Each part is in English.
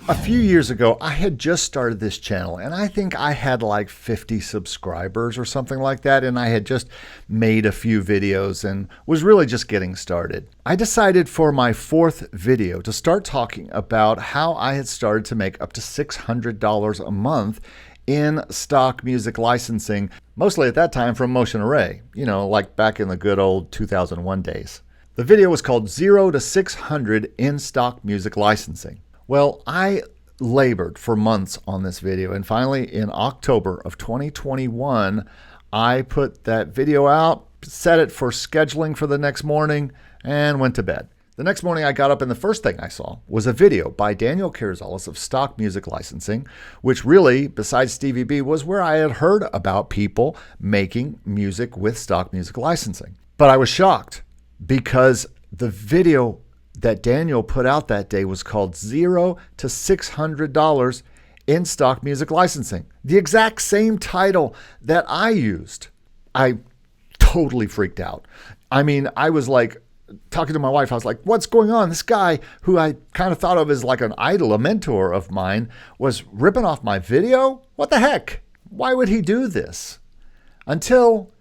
A few years ago, I had just started this channel and I think I had like 50 subscribers or something like that. And I had just made a few videos and was really just getting started. I decided for my fourth video to start talking about how I had started to make up to $600 a month in stock music licensing, mostly at that time from Motion Array, like back in the good old 2001 days. The video was called 0 to 600 in stock music licensing. Well, I labored for months on this video, and finally in October of 2021, I put that video out, set it for scheduling for the next morning, and went to bed. The next morning I got up and the first thing I saw was a video by Daniel Carrizalez of Stock Music Licensing, which really, besides Stevie B, was where I had heard about people making music with stock music licensing. But I was shocked because the video that Daniel put out that day was called 0 to $600 in stock music licensing. The exact same title that I used. I totally freaked out. I was like talking to my wife. I was like, what's going on? This guy who I kind of thought of as like an idol, a mentor of mine, was ripping off my video? What the heck? Why would he do this? Until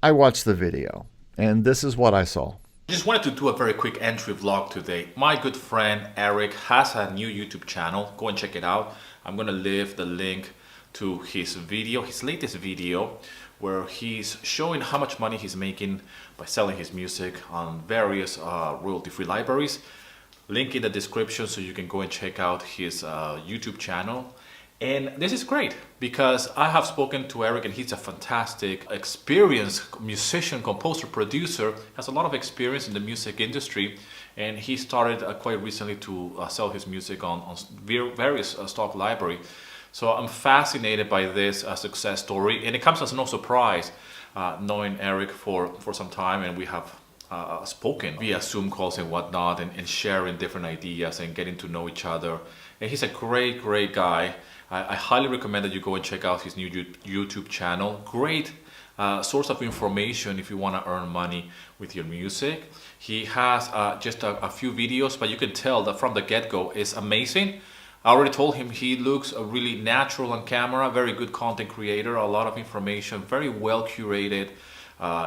I watched the video, and this is what I saw. Just wanted to do a very quick entry vlog today. My good friend Eric has a new YouTube channel. Go and check it out. I'm gonna leave the link to his video, his latest video, where he's showing how much money he's making by selling his music on various royalty-free libraries. Link in the description so you can go and check out his YouTube channel. And this is great because I have spoken to Eric and he's a fantastic, experienced musician, composer, producer, has a lot of experience in the music industry, and he started quite recently to sell his music on various stock library. So I'm fascinated by this success story, and it comes as no surprise knowing Eric for some time, and we have spoken via Zoom calls and whatnot, and sharing different ideas and getting to know each other. And he's a great guy. I highly recommend that you go and check out his new YouTube channel. Great source of information if you want to earn money with your music. He has just a few videos, but you can tell that from the get-go is amazing. I already told him he looks really natural on camera, very good content creator, a lot of information, very well curated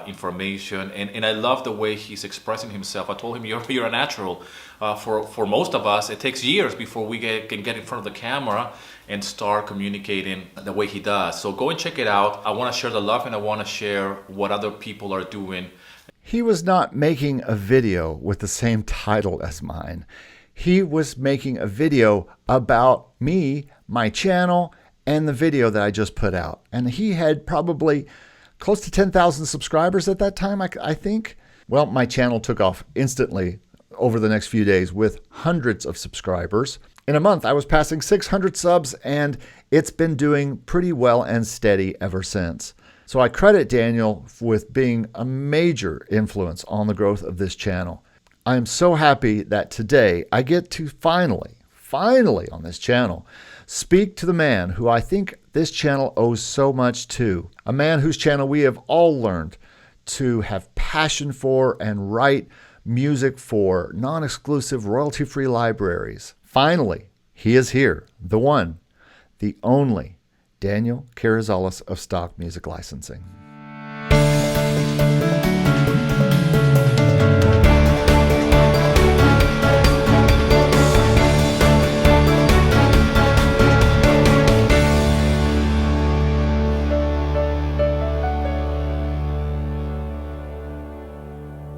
information, and I love the way he's expressing himself. I told him you're a natural. For most of us, it takes years before we can get in front of the camera and start communicating the way he does. So go and check it out. I want to share the love and I want to share what other people are doing. He was not making a video with the same title as mine. He was making a video about me, my channel, and the video that I just put out. And he had probably close to 10,000 subscribers at that time, I think. Well, my channel took off instantly over the next few days with hundreds of subscribers. In a month, I was passing 600 subs, and it's been doing pretty well and steady ever since. So I credit Daniel with being a major influence on the growth of this channel. I am so happy that today I get to finally on this channel, speak to the man who I think this channel owes so much to. A man whose channel we have all learned to have passion for and write music for non-exclusive royalty-free libraries. Finally, he is here, the one, the only, Daniel Carrizalez of Stock Music Licensing.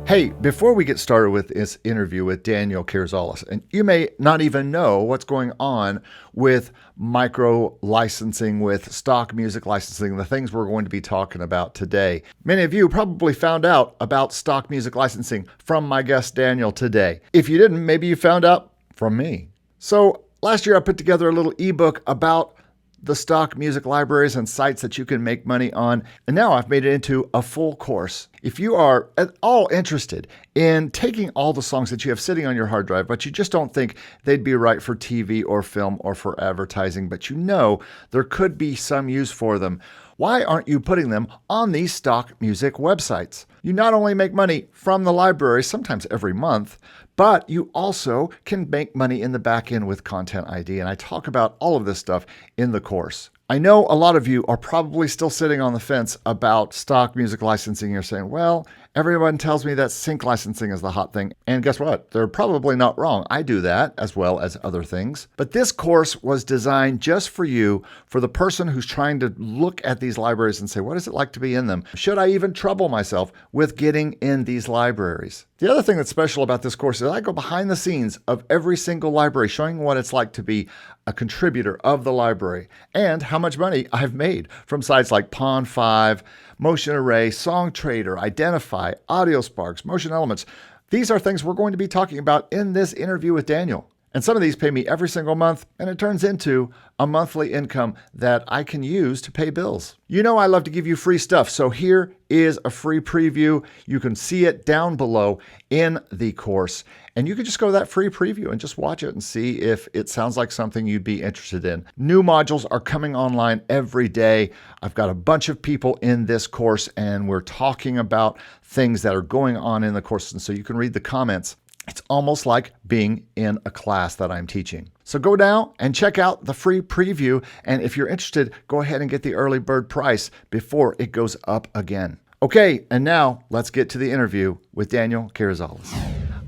Hey, before we get started with this interview with Daniel Carrizalez, and you may not even know what's going on with micro licensing, with stock music licensing, the things we're going to be talking about today. Many of you probably found out about stock music licensing from my guest Daniel today. If you didn't, maybe you found out from me. So last year I put together a little ebook about the stock music libraries and sites that you can make money on. And now I've made it into a full course. If you are at all interested in taking all the songs that you have sitting on your hard drive, but you just don't think they'd be right for TV or film or for advertising, but you know there could be some use for them, why aren't you putting them on these stock music websites? You not only make money from the library, sometimes every month, but you also can make money in the back end with Content ID. And I talk about all of this stuff in the course. I know a lot of you are probably still sitting on the fence about stock music licensing. You're saying, well, everyone tells me that sync licensing is the hot thing. And guess what? They're probably not wrong. I do that as well as other things. But this course was designed just for you, for the person who's trying to look at these libraries and say, what is it like to be in them? Should I even trouble myself with getting in these libraries? The other thing that's special about this course is I go behind the scenes of every single library, showing what it's like to be a contributor of the library and how much money I've made from sites like Pond5, Motion Array, Song Trader, Identify, Audio Sparks, Motion Elements. These are things we're going to be talking about in this interview with Daniel. And some of these pay me every single month, and it turns into a monthly income that I can use to pay bills. You know I love to give you free stuff, so here is a free preview. You can see it down below in the course, and you can just go to that free preview and just watch it and see if it sounds like something you'd be interested in. New modules are coming online every day. I've got a bunch of people in this course, and we're talking about things that are going on in the course, and so you can read the comments. It's almost like being in a class that I'm teaching. So go down and check out the free preview. And if you're interested, go ahead and get the early bird price before it goes up again. Okay, and now let's get to the interview with Daniel Carrizalez.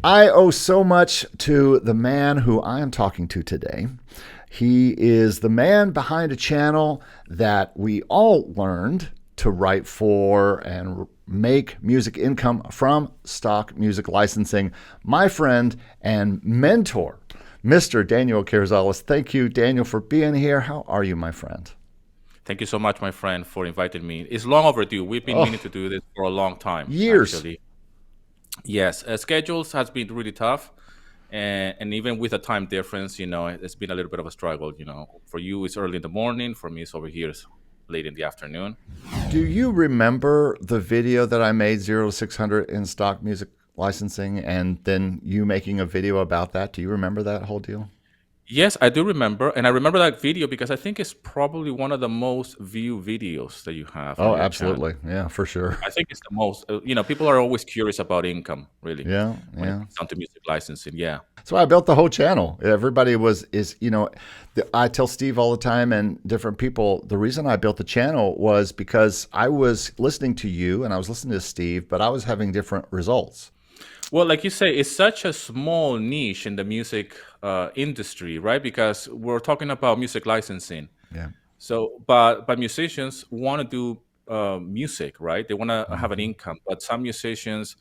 I owe so much to the man who I am talking to today. He is the man behind a channel that we all learned to write for and make music income from stock music licensing. My friend and mentor, Mr. Daniel Carrizalez. Thank you, Daniel, for being here. How are you, my friend? Thank you so much, my friend, for inviting me. It's long overdue. We've been meaning to do this for a long time. Years. Actually. Yes, schedules has been really tough. And even with a time difference, it's been a little bit of a struggle. For you, it's early in the morning. For me, it's over here. It's late in the afternoon. Do you remember the video that I made 0 to 600 in stock music licensing and then you making a video about that? Do you remember that whole deal? Yes, I do remember. And I remember that video because I think it's probably one of the most viewed videos that you have. Oh, absolutely. Channel. Yeah, for sure. I think it's the most, people are always curious about income, really. Yeah, when it comes down to music licensing. Yeah. So I built the whole channel. Everybody I tell Steve all the time and different people, the reason I built the channel was because I was listening to you and I was listening to Steve, but I was having different results. Well, like you say, it's such a small niche in the music industry, right? Because we're talking about music licensing. Yeah. So, but musicians want to do music, right? They want to have an income. But some musicians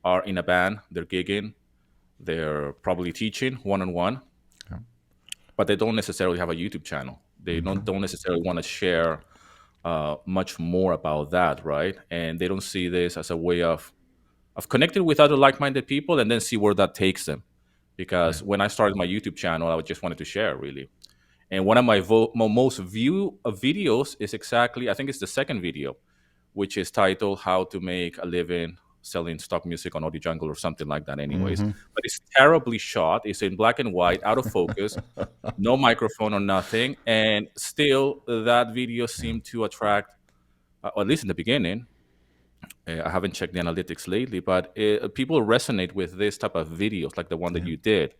are in a band, they're gigging, they're probably teaching one-on-one, but they don't necessarily have a YouTube channel. They don't necessarily want to share much more about that, right? And they don't see this as a way of connecting with other like-minded people and then see where that takes them. Because when I started my YouTube channel, I just wanted to share, really. And one of my most viewed videos is exactly, I think it's the second video, which is titled How to Make a Living Selling Stock Music on Audio Jungle or something like that anyways. But it's terribly shot. It's in black and white, out of focus, no microphone or nothing. And still, that video seemed to attract, or at least in the beginning, I haven't checked the analytics lately, but people resonate with this type of videos, like the one that you did,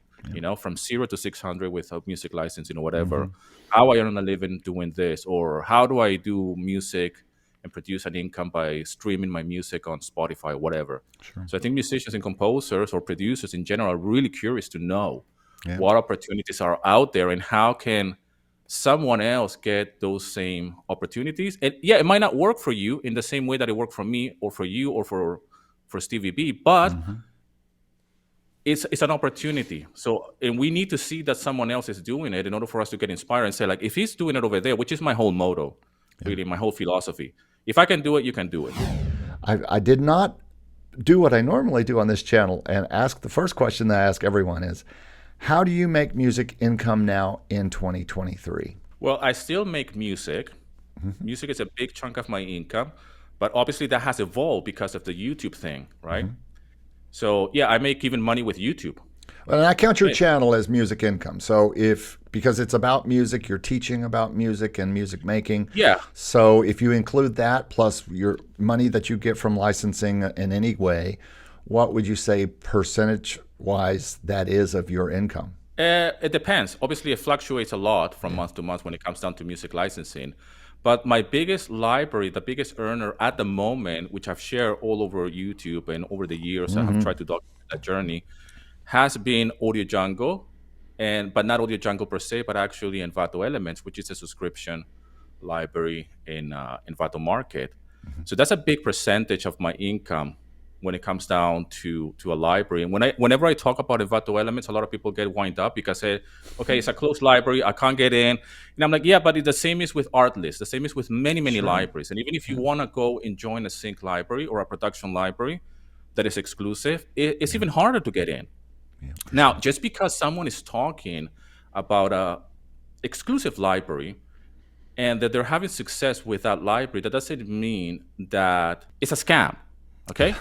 from 0 to 600 without music licensing or whatever. How I earn a living doing this, or how do I do music and produce an income by streaming my music on Spotify or whatever. Sure. So I think musicians and composers or producers in general are really curious to know what opportunities are out there and how can someone else get those same opportunities. And yeah, it might not work for you in the same way that it worked for me or for you or for Stevie B, but it's an opportunity. So, and we need to see that someone else is doing it in order for us to get inspired and say, like, if he's doing it over there, which is my whole motto, really my whole philosophy. If I can do it, you can do it. I did not do what I normally do on this channel and ask the first question that I ask everyone is, how do you make music income now in 2023? Well, I still make music. Music is a big chunk of my income, But obviously that has evolved because of the YouTube thing, right? So yeah, I make even money with YouTube. Well, and I count your Okay. channel as music income. So if because it's about music, you're teaching about music and music making. Yeah. So if you include that plus your money that you get from licensing in any way, what would you say percentage wise that is of your income? It depends. Obviously, it fluctuates a lot from month to month when it comes down to music licensing. But my biggest library, the biggest earner at the moment, which I've shared all over YouTube and over the years, I have tried to document that journey, has been Audio Jungle, and but not Audio Jungle per se, but actually Envato Elements, which is a subscription library in Envato Market. So that's a big percentage of my income when it comes down to a library. And whenever I talk about Envato Elements, a lot of people get wind up because say, okay, it's a closed library, I can't get in. And I'm like, yeah, but the same is with Artlist. The same is with many Sure. libraries. And even if you want to go and join a sync library or a production library that is exclusive, it's even harder to get in. Yeah, for Now, sure. just because someone is talking about a exclusive library and that they're having success with that library, that doesn't mean that it's a scam. Okay?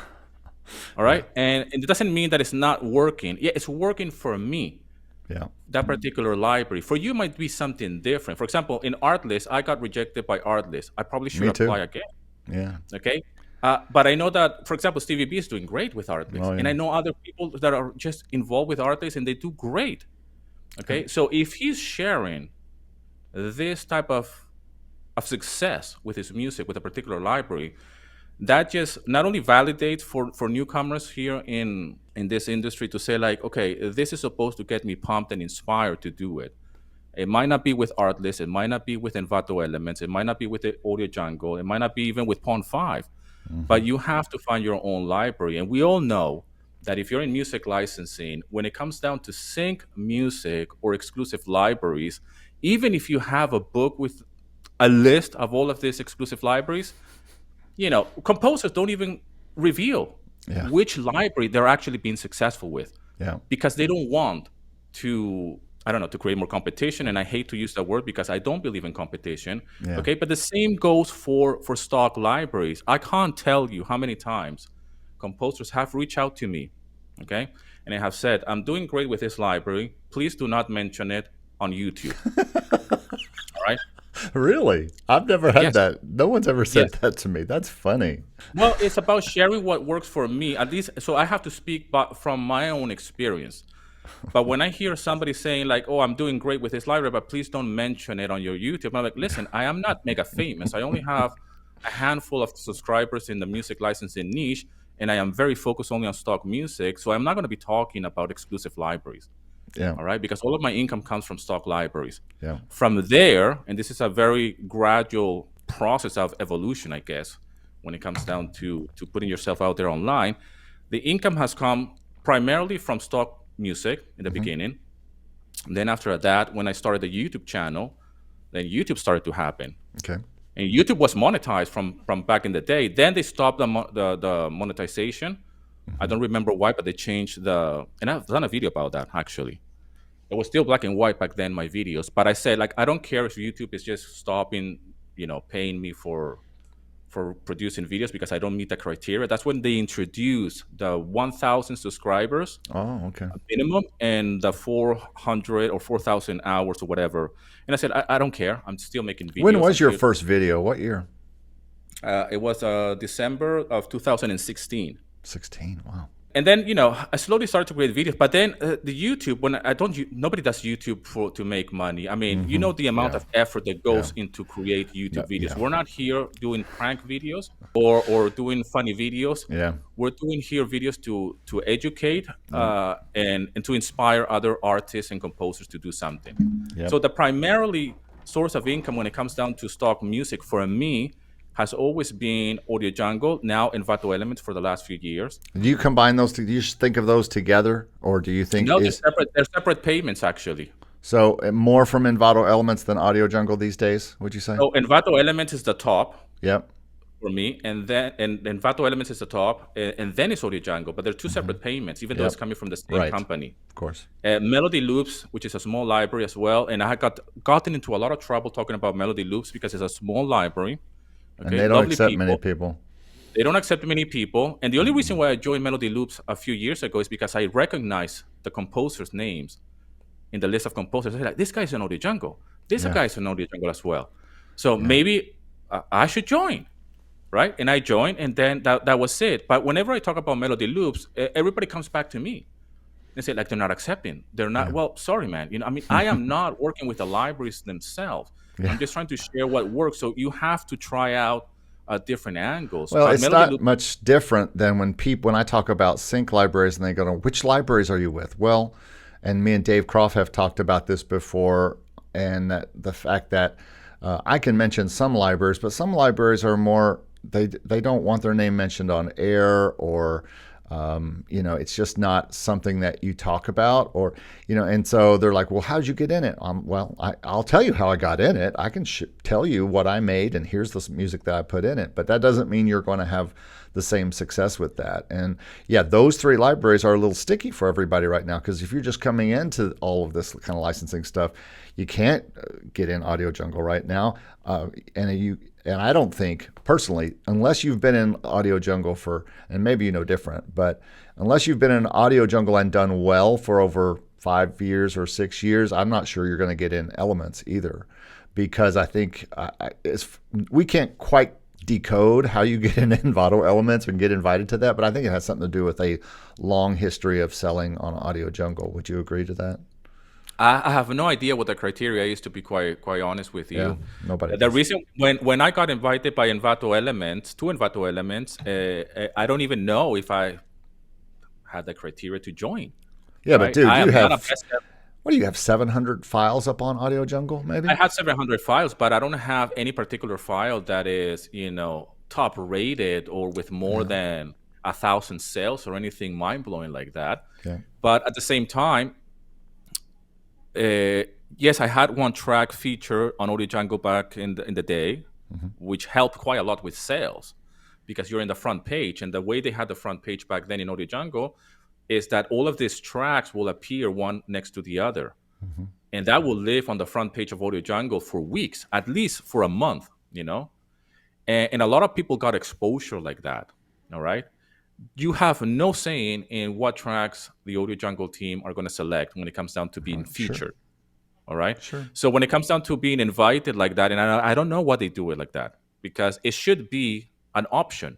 All Yeah. right. And it doesn't mean that it's not working. Yeah, it's working for me, Yeah. that particular library. For you, might be something different. For example, in Artlist, I got rejected by Artlist. I probably should Me too. apply again. Yeah. Okay. But I know that, for example, Stevie B is doing great with Artlist. Oh And I yeah. know other people that are just involved with Artlist and they do great. Yeah. Okay. So if he's sharing this type of success with his music with a particular library, that just not only validates for newcomers here in this industry to say like, okay, this is supposed to get me pumped and inspired to do it. It might not be with Artlist, it might not be with Envato Elements, it might not be with the Audio Jungle, it might not be even with Pond 5, but you have to find your own library. And we all know that if you're in music licensing, when it comes down to sync music or exclusive libraries, even if you have a book with a list of all of these exclusive libraries, composers don't even reveal Yeah. which library they're actually being successful with Yeah. because they don't want to, I don't know, to create more competition. And I hate to use that word because I don't believe in competition. Yeah. Okay. But the same goes for stock libraries. I can't tell you how many times composers have reached out to me. Okay. And they have said, I'm doing great with this library. Please do not mention it on YouTube. All right. Really? I've never had Yes. that. No one's ever said Yes. that to me. That's funny. Well, it's about sharing what works for me, at least. So I have to speak from my own experience. But when I hear somebody saying like, "Oh, I'm doing great with this library, but please don't mention it on your YouTube," I'm like, "Listen, I am not mega famous. I only have a handful of subscribers in the music licensing niche, and I am very focused only on stock music. So I'm not going to be talking about exclusive libraries." Yeah. All right, because all of my income comes from stock libraries. Yeah. From there, and this is a very gradual process of evolution, I guess, when it comes down to putting yourself out there online, the income has come primarily from stock music in the beginning. And then after that, when I started the YouTube channel, then YouTube started to happen. Okay. And YouTube was monetized from back in the day. Then they stopped the monetization. I don't remember why, but they changed and I've done a video about that actually. It was still black and white back then, my videos. But I said, like, I don't care if YouTube is just stopping, paying me for producing videos because I don't meet the criteria. That's when they introduced the 1,000 subscribers Oh, okay. minimum and the 400 or 4,000 hours or whatever. And I said, I don't care. I'm still making videos. When was your first video? What year? It was December of 2016. 16. Wow. And then, I slowly started to create videos. But then the YouTube, when I don't, nobody does YouTube to make money. I mean, the amount Yeah. of effort that goes Yeah. into create YouTube videos. Yeah. We're not here doing prank videos or doing funny videos. Yeah. We're doing here videos to educate and to inspire other artists and composers to do something. Yep. So the primarily source of income when it comes down to stock music for me has always been Audio Jungle, now Envato Elements for the last few years. Do you combine those? Do you just think of those together, or do you think No, they're separate payments actually. so more from Envato Elements than Audio Jungle these days? Would you say? So Envato Elements is the top Yep. for me, and then and Envato Elements is the top, and then it's Audio Jungle. But they're two separate payments, even though Yep. it's coming from the same Right. company. Of course. Melody Loops, which is a small library as well, and I had gotten into a lot of trouble talking about Melody Loops because it's a small library. And they don't lovely accept people. many people. They don't accept many people. And the only reason why I joined Melody Loops a few years ago is because I recognized the composers' names in the list of composers. I said, like, this guy's an audio jungle. This Yeah. guy's an audio jungle as well. So Yeah. maybe I should join, right? And I joined, and then that was it. But whenever I talk about Melody Loops, everybody comes back to me and say, like, they're not accepting. They're not. Yeah. Well, sorry, man. I mean, I am not working with the libraries themselves. Yeah. I'm just trying to share what works. So you have to try out different angles. Well, But it's Melody not Loops, much different than when I talk about sync libraries and they go, which libraries are you with? Well, and me and Dave Croft have talked about this before, and that the fact that I can mention some libraries, but some libraries are more, they don't want their name mentioned on air, or it's just not something that you talk about, or and so they're like, well, how'd you get in it? Well, I'll tell you how I got in it. I can tell you what I made, and here's the music that I put in it, but that doesn't mean you're going to have the same success with that. And yeah, those three libraries are a little sticky for everybody right now, because if you're just coming into all of this kind of licensing stuff, you can't get in Audio Jungle right now, and I don't think, personally, unless you've been in Audio Jungle and maybe you know different, but unless you've been in Audio Jungle and done well for over 5 years or 6 years, I'm not sure you're going to get in Elements either, because I think we can't quite decode how you get in Envato Elements and get invited to that, but I think it has something to do with a long history of selling on Audio Jungle. Would you agree to that? I have no idea what the criteria is, to be quite honest with you. Yeah, nobody The does. reason when I got invited by Envato Elements to Envato Elements, I don't even know if I had the criteria to join. Yeah, but Right? dude, I you am not a have, best. what do you have, 700 files up on Audio Jungle, maybe? I have 700 files, but I don't have any particular file that is, top rated or with more than 1,000 sales or anything mind blowing like that. Yeah. But at the same time, yes, I had one track feature on Audio Jungle back in the day, which helped quite a lot with sales, because you're in the front page, and the way they had the front page back then in Audio Jungle is that all of these tracks will appear one next to the other. And that will live on the front page of Audio Jungle for weeks, at least for a month, And a lot of people got exposure like that, all right? You have no saying in what tracks the Audio Jungle team are going to select when it comes down to being featured, all right? Sure. So when it comes down to being invited like that, and I don't know what they do it like that, because it should be an option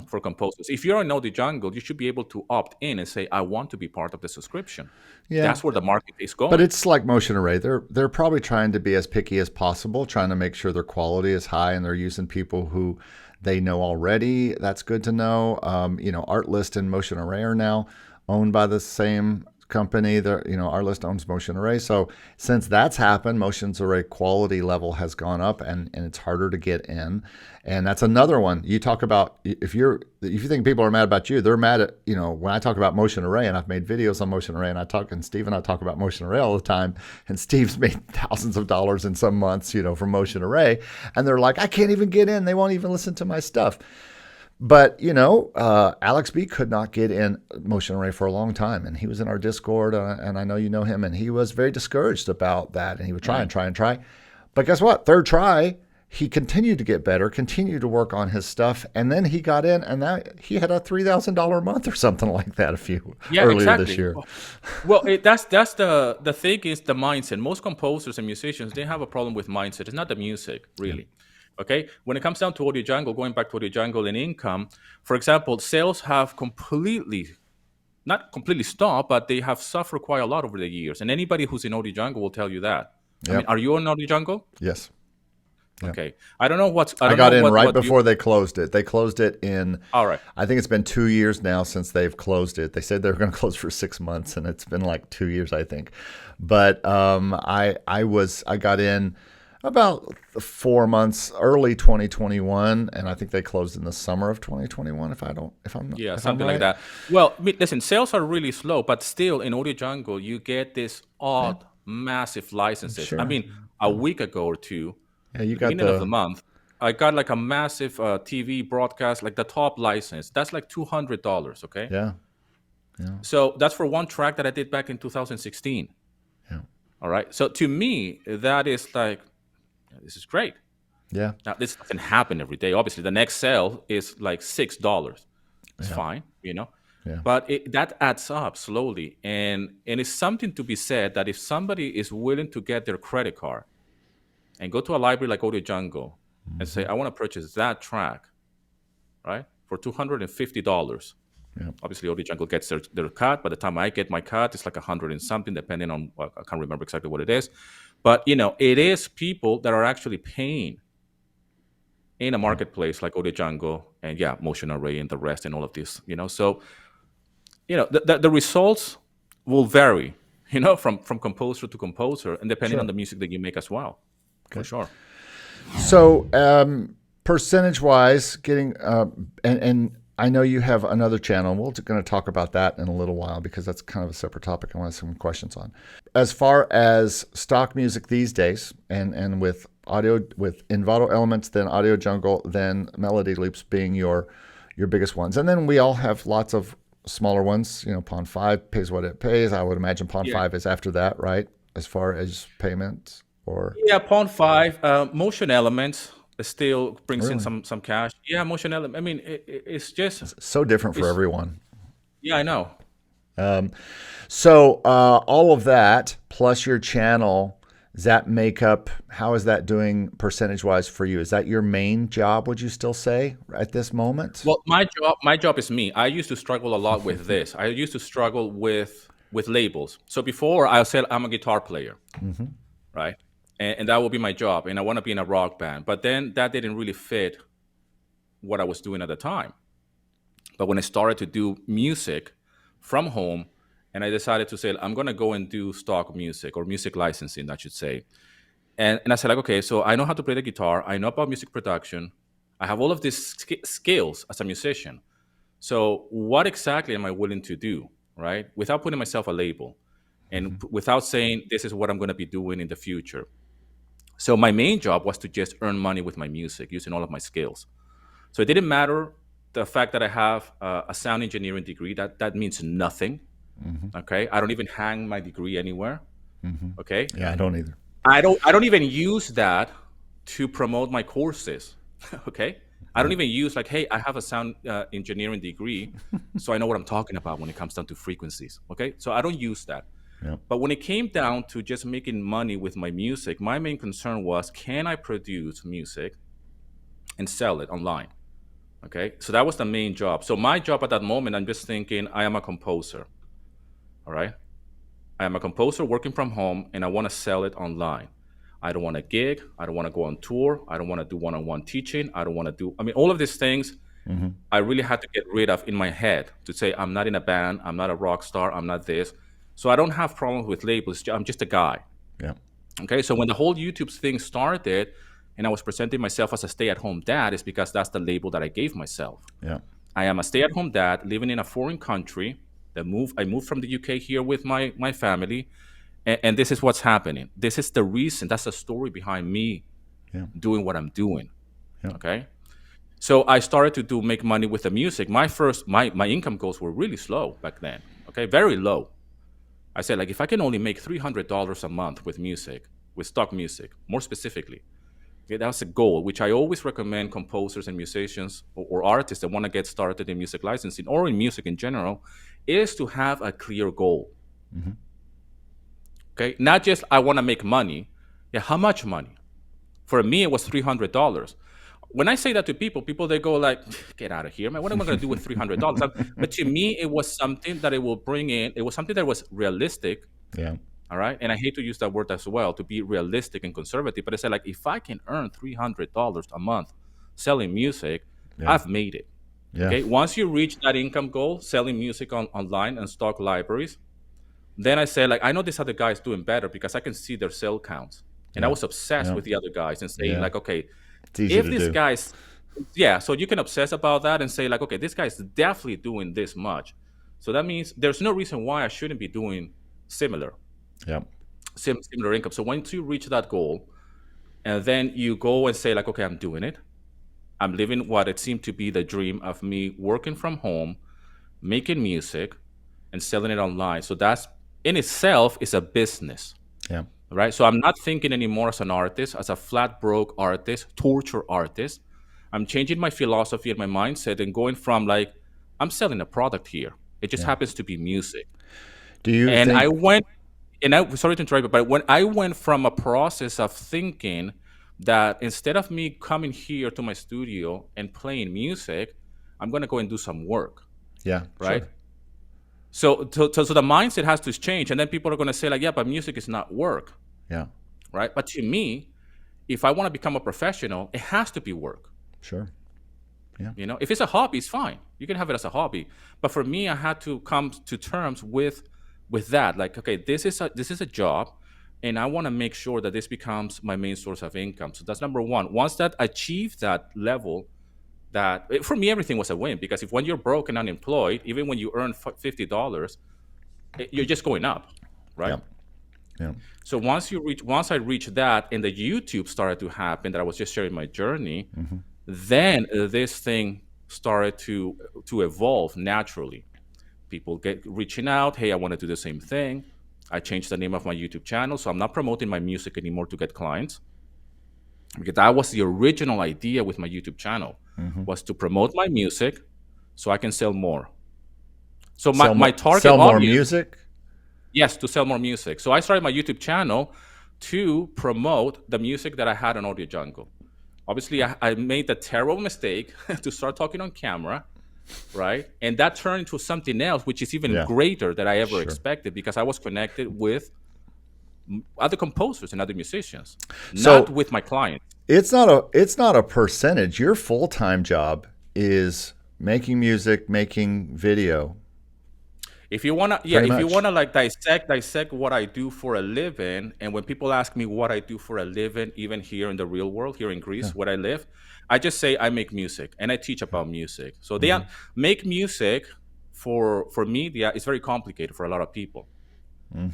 for composers. If you're in Audio Jungle, you should be able to opt in and say, I want to be part of the subscription. Yeah. That's where the market is going. But it's like Motion Array. They're probably trying to be as picky as possible, trying to make sure their quality is high, and they're using people who they know already. That's good to know. Artlist and Motion Array are now owned by the same company. Artlist owns Motion Array. So since that's happened, Motion Array quality level has gone up, and it's harder to get in. And that's another one. You talk about, if you think people are mad about you, they're mad at, when I talk about Motion Array, and I've made videos on Motion Array, and Steve and I talk about Motion Array all the time, and Steve's made thousands of dollars in some months, from Motion Array, and they're like, I can't even get in. They won't even listen to my stuff. But, Alex B could not get in Motion Array for a long time, and he was in our Discord, and I know you know him, and he was very discouraged about that, and he would try and try. But guess what? Third try, he continued to get better, continued to work on his stuff, and then he got in, and now he had a $3,000 a month or something like that earlier this year. Well, that's the thing is the mindset. Most composers and musicians, they have a problem with mindset. It's not the music, really. Okay, when it comes down to Audio Jungle, going back to Audio Jungle and income, for example, sales have not completely stopped, but they have suffered quite a lot over the years. And anybody who's in Audio Jungle will tell you that. Yep. I mean, are you in Audio Jungle? Yes. Yep. Okay. I don't know what's. I got in right before they closed it. They closed it in. All right. I think it's been 2 years now since they've closed it. They said they were going to close for 6 months, and it's been like 2 years, I think. But I got in about 4 months, early 2021, and I think they closed in the summer of 2021. Something like that. Well, listen, sales are really slow, but still in Audio Jungle, you get this odd, massive licenses. Sure. I mean, a week ago or two, you got beginning of the month, I got like a massive TV broadcast, like the top license. That's like $200. Okay. Yeah. So that's for one track that I did back in 2016. Yeah. All right. So to me, that is like, this is great. Yeah. Now, this doesn't happen every day. Obviously, the next sale is like $6. It's Yeah. fine, Yeah. but that adds up slowly, and it's something to be said that if somebody is willing to get their credit card and go to a library like Audio Jungle and say, Hmm. I want to purchase that track, right, for $250. Yeah. Obviously, Audio Jungle gets their cut. By the time I get my cut, it's like 100 and something, depending on, I can't remember exactly what it is. But, it is people that are actually paying in a Yeah. marketplace like Audio Jungle and, yeah, Motion Array and the rest and all of this, So, the results will vary, from composer to composer, and depending on Sure. the music that you make as well, for Okay. sure. So, percentage wise, getting and I know you have another channel. We're going to talk about that in a little while because that's kind of a separate topic. I want some questions on. As far as stock music these days, and with audio, with Envato Elements, then Audio Jungle, then Melody Loops being your biggest ones, and then we all have lots of smaller ones. Pond 5 pays what it pays. I would imagine Pond Yeah. 5 is after that, right? As far as payments, or Yeah, Pawn 5, Motion Elements still brings in really some cash. Yeah, Motion Element. I mean, it's just, so different for it's, everyone. yeah, I know. So all of that plus your channel, does that make up? How is that doing percentage wise for you? Is that your main job? Would you still say at this moment? Well, my job is me. I used to struggle a lot with this. I used to struggle with labels. So before I said I'm a guitar player, Hmm. right? And that will be my job, and I want to be in a rock band. But then that didn't really fit what I was doing at the time. But when I started to do music from home, and I decided to say I'm going to go and do stock music or music licensing, I should say. And I said, like, okay, so I know how to play the guitar. I know about music production. I have all of these skills as a musician. So what exactly am I willing to do, right? Without putting myself a label and Hmm. without saying this is what I'm going to be doing in the future. So my main job was to just earn money with my music using all of my skills. So it didn't matter the fact that I have a sound engineering degree. That means nothing. Hmm. Okay, I don't even hang my degree anywhere. Hmm. Okay, Yeah, I don't either. I don't even use that to promote my courses. Okay, I don't Yeah. even use like, hey, I have a sound engineering degree, so I know what I'm talking about when it comes down to frequencies. Okay, so I don't use that. Yeah. But when it came down to just making money with my music, my main concern was, can I produce music and sell it online? Okay, so that was the main job. So my job at that moment, I'm just thinking, I am a composer. All right, I am a composer working from home, and I want to sell it online. I don't want to gig. I don't want to go on tour. I don't want to do one-on-one teaching. I don't want to do. I mean, all of these things Hmm. I really had to get rid of in my head to say I'm not in a band. I'm not a rock star. I'm not this. So I don't have problems with labels. I'm just a guy. Yeah. Okay, so when the whole YouTube thing started, and I was presenting myself as a stay-at-home dad, is because that's the label that I gave myself. Yeah. I am a stay-at-home dad living in a foreign country. I moved from the UK here with my family, and this is what's happening. This is the reason. That's the story behind me Yeah. doing what I'm doing. Yeah. Okay, so I started to make money with the music. My income goals were really slow back then. Okay, very low. I said, like, if I can only make $300 a month with music, with stock music, more specifically. Okay, that's a goal, which I always recommend composers and musicians or artists that want to get started in music licensing or in music in general, is to have a clear goal. Hmm. Okay, not just I want to make money. Yeah, how much money? For me, it was $300. When I say that to people they go like, "Get out of here, man! What am I going to do with $300?" But to me, it was something that it will bring in. It was something that was realistic. Yeah. All right, and I hate to use that word as well, to be realistic and conservative. But I said, like, if I can earn $300 a month selling music, Yeah. I've made it. Yeah. Okay, once you reach that income goal, selling music online and stock libraries, then I said, like, I know this other guy is doing better because I can see their sale counts. And I Yeah. was obsessed Yeah. with the other guys and saying, Yeah. like, okay, It's easy if to this do. guy's, yeah, so you can obsess about that and say, like, okay, this guy's definitely doing this much. So that means there's no reason why I shouldn't be doing similar, Yeah. similar income. So once you reach that goal, and then you go and say, like, okay, I'm doing it. I'm living what it seemed to be the dream of me working from home, making music, and selling it online. So that's in itself is a business. Yeah. right? So I'm not thinking anymore as an artist, as a flat broke artist, torture artist. I'm changing my philosophy and my mindset and going from like, I'm selling a product here. It just Yeah. happens to be music. Do you And I think? went, and I, sorry to interrupt, but when I went from a process of thinking that instead of me coming here to my studio and playing music, I'm going to go and do some work, Yeah, right? sure. So the mindset has to change. And then people are going to say, like, yeah, but music is not work, Yeah, right? But to me, if I want to become a professional, it has to be work. sure. Yeah, If it's a hobby, it's fine. You can have it as a hobby. But for me, I had to come to terms with that. Like, okay, this is a job, and I want to make sure that this becomes my main source of income. So that's number one. Once that achieved that level, for me everything was a win, because if when you're broke and unemployed, even when you earn $50, you're just going up, right? yeah, yeah. So once I reached that, and the YouTube started to happen, that I was just sharing my journey, Hmm. then this thing started to evolve naturally. People get reaching out, hey, I want to do the same thing. I changed the name of my YouTube channel, so I'm not promoting my music anymore to get clients, because that was the original idea with my YouTube channel, Hmm. was to promote my music so I can sell more. So my, Sell my more, target sell more audience, music. yes, to sell more music. So I started my YouTube channel to promote the music that I had on Audio Jungle. Obviously, I made the terrible mistake to start talking on camera, right? And that turned into something else, which is even Yeah, greater than I ever sure. expected, because I was connected with other composers and other musicians, not So with my clients. it's not a percentage. Your full-time job is making music, making video, If you wanna, yeah, pretty if you much. wanna like dissect what I do for a living, and when people ask me what I do for a living, even here in the real world, here in Yeah. Greece, where I live, I just say I make music and I teach about music. So Hmm. make music for media is very complicated for a lot of people. Hmm.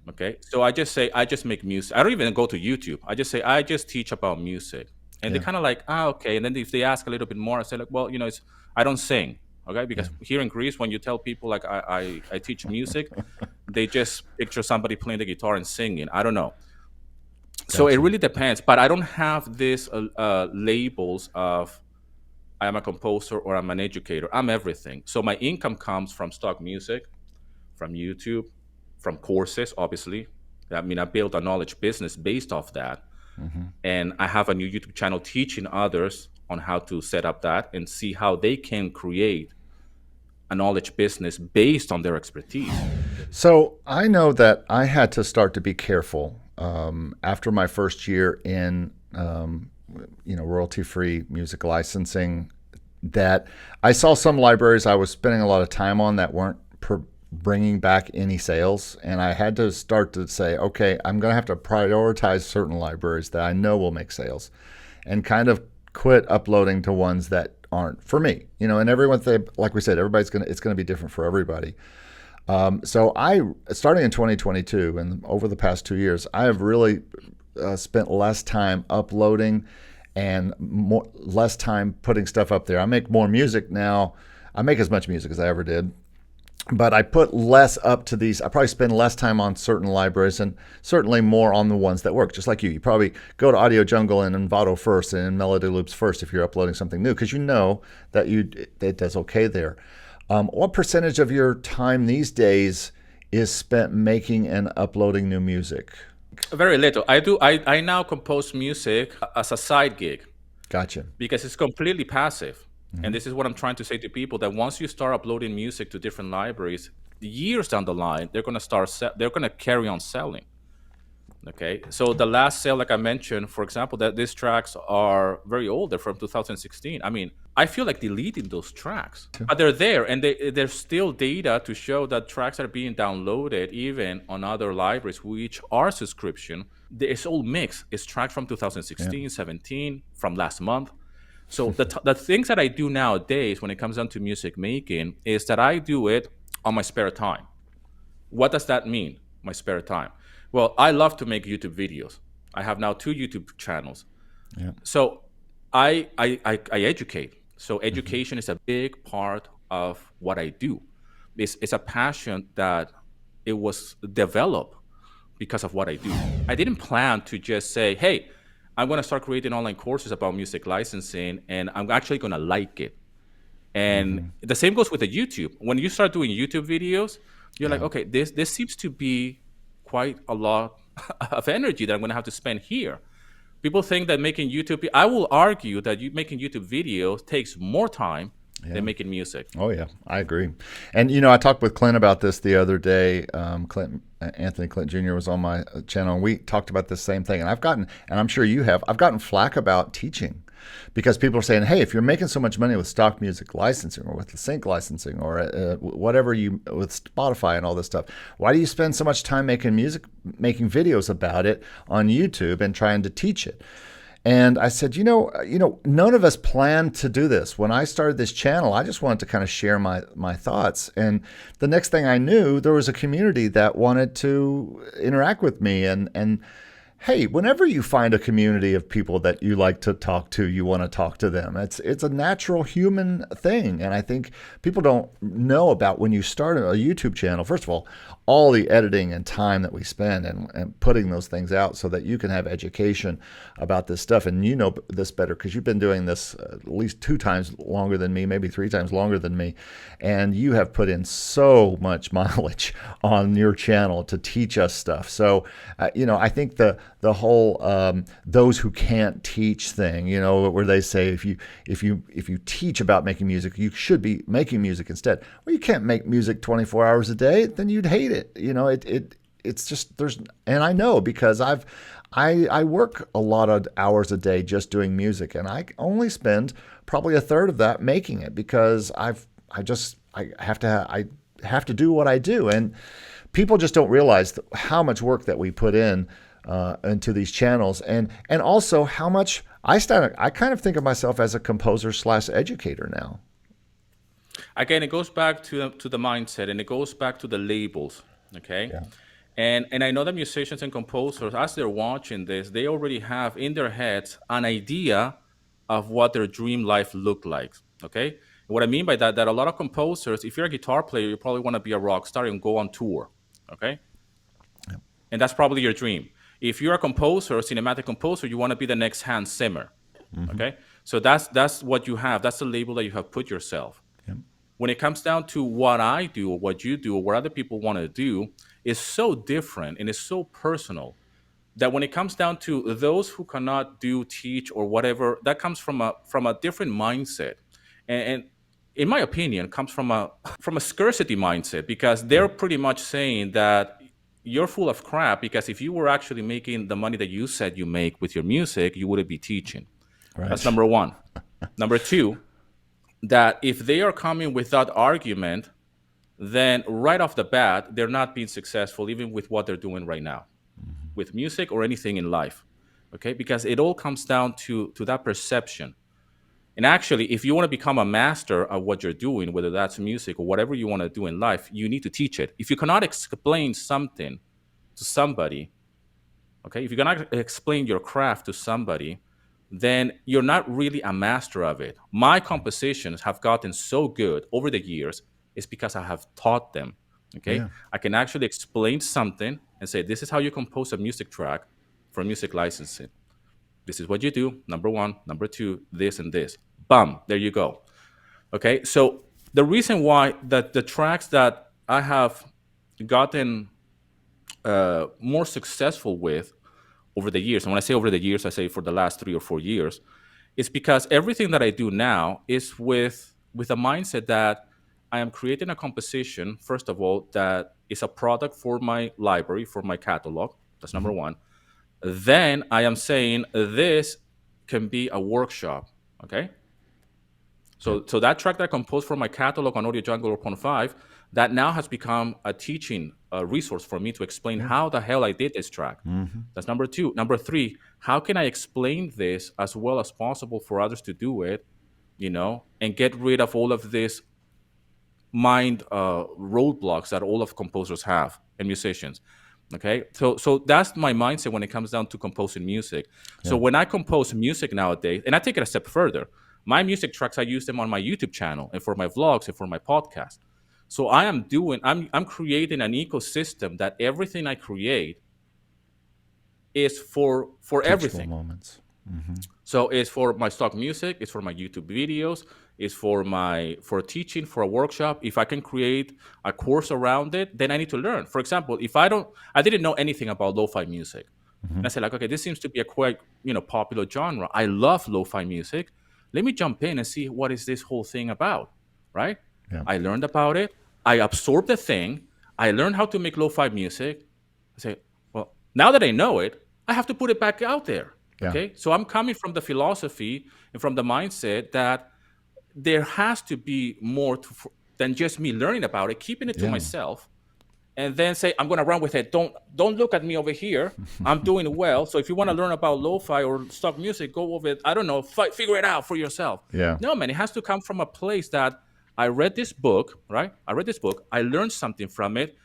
Okay, so I just say I just make music. I don't even go to YouTube. I just say I just teach about music, and they Yeah, kind of like, okay. And then if they ask a little bit more, I say like, well, it's I don't sing. Okay, yeah, because here in Greece, when you tell people like I teach music, they just picture somebody playing the guitar and singing. I don't know. So it gotcha. really depends. But I don't have this labels of I am a composer or I'm an educator. I'm everything. So my income comes from stock music, from YouTube, from courses, obviously. I mean, I built a knowledge business based off that. Hmm. And I have a new YouTube channel teaching others on how to set up that and see how they can create a knowledge business based on their expertise. So I know that I had to start to be careful after my first year in, royalty-free music licensing. That I saw some libraries I was spending a lot of time on that weren't bringing back any sales, and I had to start to say, okay, I'm going to have to prioritize certain libraries that I know will make sales, and kind of quit uploading to ones that aren't for me. And like we said, it's going to be different for everybody. So I, starting in 2022 and over the past 2 years, I have really spent less time uploading and less time putting stuff up there. I make more music now. I make as much music as I ever did, but I put less up to these. I probably spend less time on certain libraries and certainly more on the ones that work. Just like you, you probably go to Audio Jungle and Envato first and Melody Loops first if you're uploading something new, because you know that it does okay there. What percentage of your time these days is spent making and uploading new music? Very little. I now compose music as a side gig, Gotcha. because it's completely passive. And Hmm. this is what I'm trying to say to people, that once you start uploading music to different libraries, years down the line, they're going to carry on selling. Okay, so the last sale, like I mentioned, for example, that these tracks are very old. They're from 2016. I mean, I feel like deleting those tracks, but they're there, and there's still data to show that tracks are being downloaded even on other libraries, which are subscription. It's all mixed. It's tracks from Yeah. 2016, 17, from last month. So the things that I do nowadays when it comes down to music making is that I do it on my spare time. What does that mean, my spare time? Well, I love to make YouTube videos. I have now 2 YouTube channels. Yeah. So I educate. So Hmm. education is a big part of what I do. It's a passion that it was developed because of what I do. I didn't plan to just say, hey, I'm going to start creating online courses about music licensing and I'm actually going to like it. And Hmm. the same goes with the YouTube. When you start doing YouTube videos, you're like, Yeah. okay, this seems to be quite a lot of energy that I'm going to have to spend here. People think that making YouTube, I will argue that making YouTube videos takes more time Yeah. than making music. Oh yeah, I agree. And I talked with Clint about this the other day. Anthony Clint Jr. was on my channel, and we talked about the same thing. And and I'm sure you have, I've gotten flack about teaching because people are saying, "Hey, if you're making so much money with stock music licensing or with the sync licensing or whatever you with Spotify and all this stuff, why do you spend so much time making videos about it on YouTube and trying to teach it?" And I said, none of us planned to do this. When I started this channel, I just wanted to kind of share my thoughts. And the next thing I knew, there was a community that wanted to interact with me. And hey, whenever you find a community of people that you like to talk to, you want to talk to them. It's a natural human thing. And I think people don't know about when you start a YouTube channel, first of all the editing and time that we spend and putting those things out so that you can have education about this stuff. And you know this better because you've been doing this at least 2 times longer than me, maybe 3 times longer than me. And you have put in so much mileage on your channel to teach us stuff. So, I think the whole those who can't teach thing, where they say if you teach about making music, you should be making music instead. Well, you can't make music 24 hours a day, then you'd hate it. It's just and I know because I work a lot of hours a day just doing music, and I only spend probably a third of that making it because I have to do what I do, and people just don't realize how much work that we put into these channels, and also how much I kind of think of myself as a composer / educator now. Again, it goes back to the mindset, and it goes back to the labels. Okay. Yeah. And I know that musicians and composers, as they're watching this, they already have in their heads an idea of what their dream life looked like. Okay. And what I mean by that a lot of composers, if you're a guitar player, you probably want to be a rock star and go on tour. Okay. Yeah. And that's probably your dream. If you're a composer, a cinematic composer, you want to be the next Hans Zimmer. Mm-hmm. Okay. So that's what you have. That's the label that you have put yourself. Yeah. When it comes down to what I do or what you do or what other people want to do, is so different and is so personal that when it comes down to those who cannot teach or whatever, that comes from a different mindset. And in my opinion, comes from a scarcity mindset, because they're pretty much saying that you're full of crap, because if you were actually making the money that you said you make with your music, you wouldn't be teaching. Right. That's number one. Number two, that if they are coming with that argument, then right off the bat, they're not being successful, even with what they're doing right now, with music or anything in life. Okay, because it all comes down to that perception. And actually, if you want to become a master of what you're doing, whether that's music or whatever you want to do in life, you need to teach it. If you cannot explain something to somebody, okay, if you cannot explain your craft to somebody, then you're not really a master of it. My compositions have gotten so good over the years is because I have taught them. Okay, Yeah. I can actually explain something and say, this is how you compose a music track for music licensing. This is what you do. Number one, number two, this and this. Bam, there you go. Okay, so the reason why that the tracks that I have gotten more successful with over the years, and when I say over the years, I say for the last 3 or 4 years, is because everything that I do now is with a mindset that I am creating a composition, first of all, that is a product for my library, for my catalog. That's number one. Then I am saying this can be a workshop. Okay. So that track that I composed for my catalog on Audio Jungle 0.5, that now has become a teaching resource for me to explain how the hell I did this track. Mm-hmm. That's number two. Number three, how can I explain this as well as possible for others to do it, and get rid of all of this mind roadblocks that all of composers have and musicians. Okay, so that's my mindset when it comes down to composing music. So when I compose music nowadays, and I take it a step further, my music tracks, I use them on my YouTube channel and for my vlogs and for my podcast. So I'm creating an ecosystem that everything I create is for Teachable everything. moments. So it's for my stock music, it's for my YouTube videos, it's for teaching, for a workshop. If I can create a course around it, then I need to learn. For example, if I didn't know anything about lo-fi music. And I said, like, okay, this seems to be a quite, popular genre. I love lo-fi music. Let me jump in and see what is this whole thing about, right? Yeah. I learned about it. I absorbed the thing. I learned how to make lo-fi music. I say, well, now that I know it, I have to put it back out there. Yeah. Okay. So I'm coming from the philosophy and from the mindset that there has to be more than just me learning about it, keeping it to myself, and then say, I'm going to run with it. Don't look at me over here. I'm doing well. So if you want to learn about lo-fi or stock music, go over it. I don't know. Figure it out for yourself. Yeah. No, man, it has to come from a place that I read this book, right? I read this book. I learned something from it.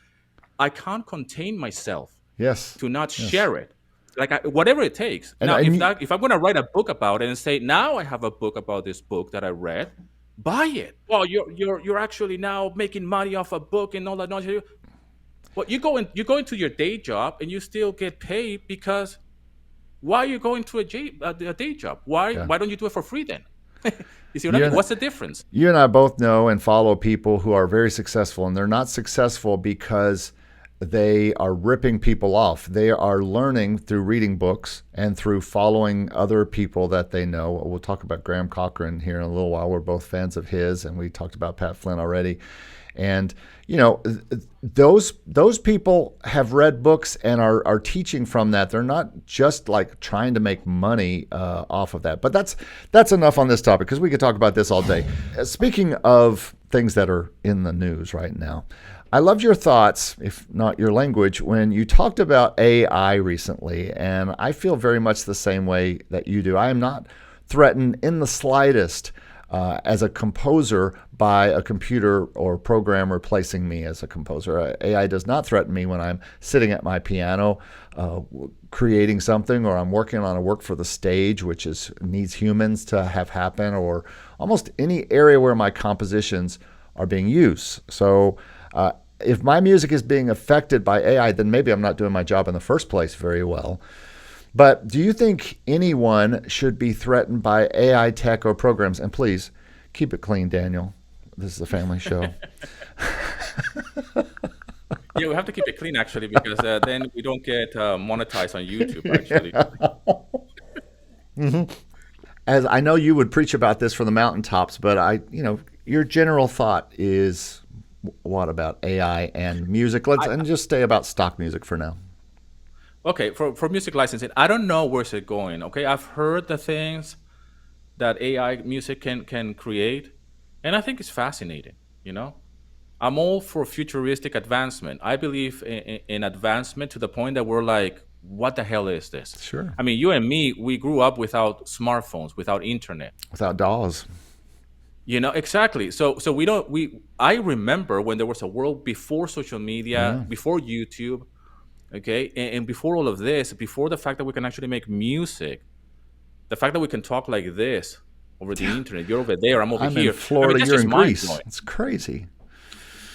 I can't contain myself to not share it. Like whatever it takes. Now, if I'm going to write a book about it and say, now I have a book about this book that I read, buy it. Well, you're actually now making money off a book and all that nonsense. Well, you go into your day job and you still get paid because why are you going to a day job? Why don't you do it for free then? You see what I mean? What's the difference? You and I both know and follow people who are very successful, and they're not successful because they are ripping people off. They are learning through reading books and through following other people that they know. We'll talk about Graham Cochran here in a little while. We're both fans of his, and we talked about Pat Flynn already. And those people have read books and are teaching from that. They're not just like trying to make money off of that. But that's enough on this topic because we could talk about this all day. Speaking of things that are in the news right now, I loved your thoughts, if not your language, when you talked about AI recently, and I feel very much the same way that you do. I am not threatened in the slightest as a composer by a computer or program replacing me as a composer. AI does not threaten me when I'm sitting at my piano creating something, or I'm working on a work for the stage, which needs humans to have happen, or almost any area where my compositions are being used. So if my music is being affected by AI, then maybe I'm not doing my job in the first place very well. But do you think anyone should be threatened by AI tech or programs? And please, keep it clean, Daniel. This is a family show. Yeah, we have to keep it clean, actually, because then we don't get monetized on YouTube, actually. As I know you would preach about this from the mountaintops, but your general thought is what about AI and music? And just stay about stock music for now. Okay, for music licensing, I don't know where's it going. Okay, I've heard the things that AI music can create, and I think it's fascinating. I'm all for futuristic advancement. I believe in advancement to the point that we're like, what the hell is this? Sure. I mean, you and me, we grew up without smartphones, without internet, without dolls. Exactly. So I remember when there was a world before social media, before YouTube, okay, and before all of this, before the fact that we can actually make music, the fact that we can talk like this over the internet. You're over there, I'm over here. I'm in Florida, you're in Greece. Mind-blowing. It's crazy.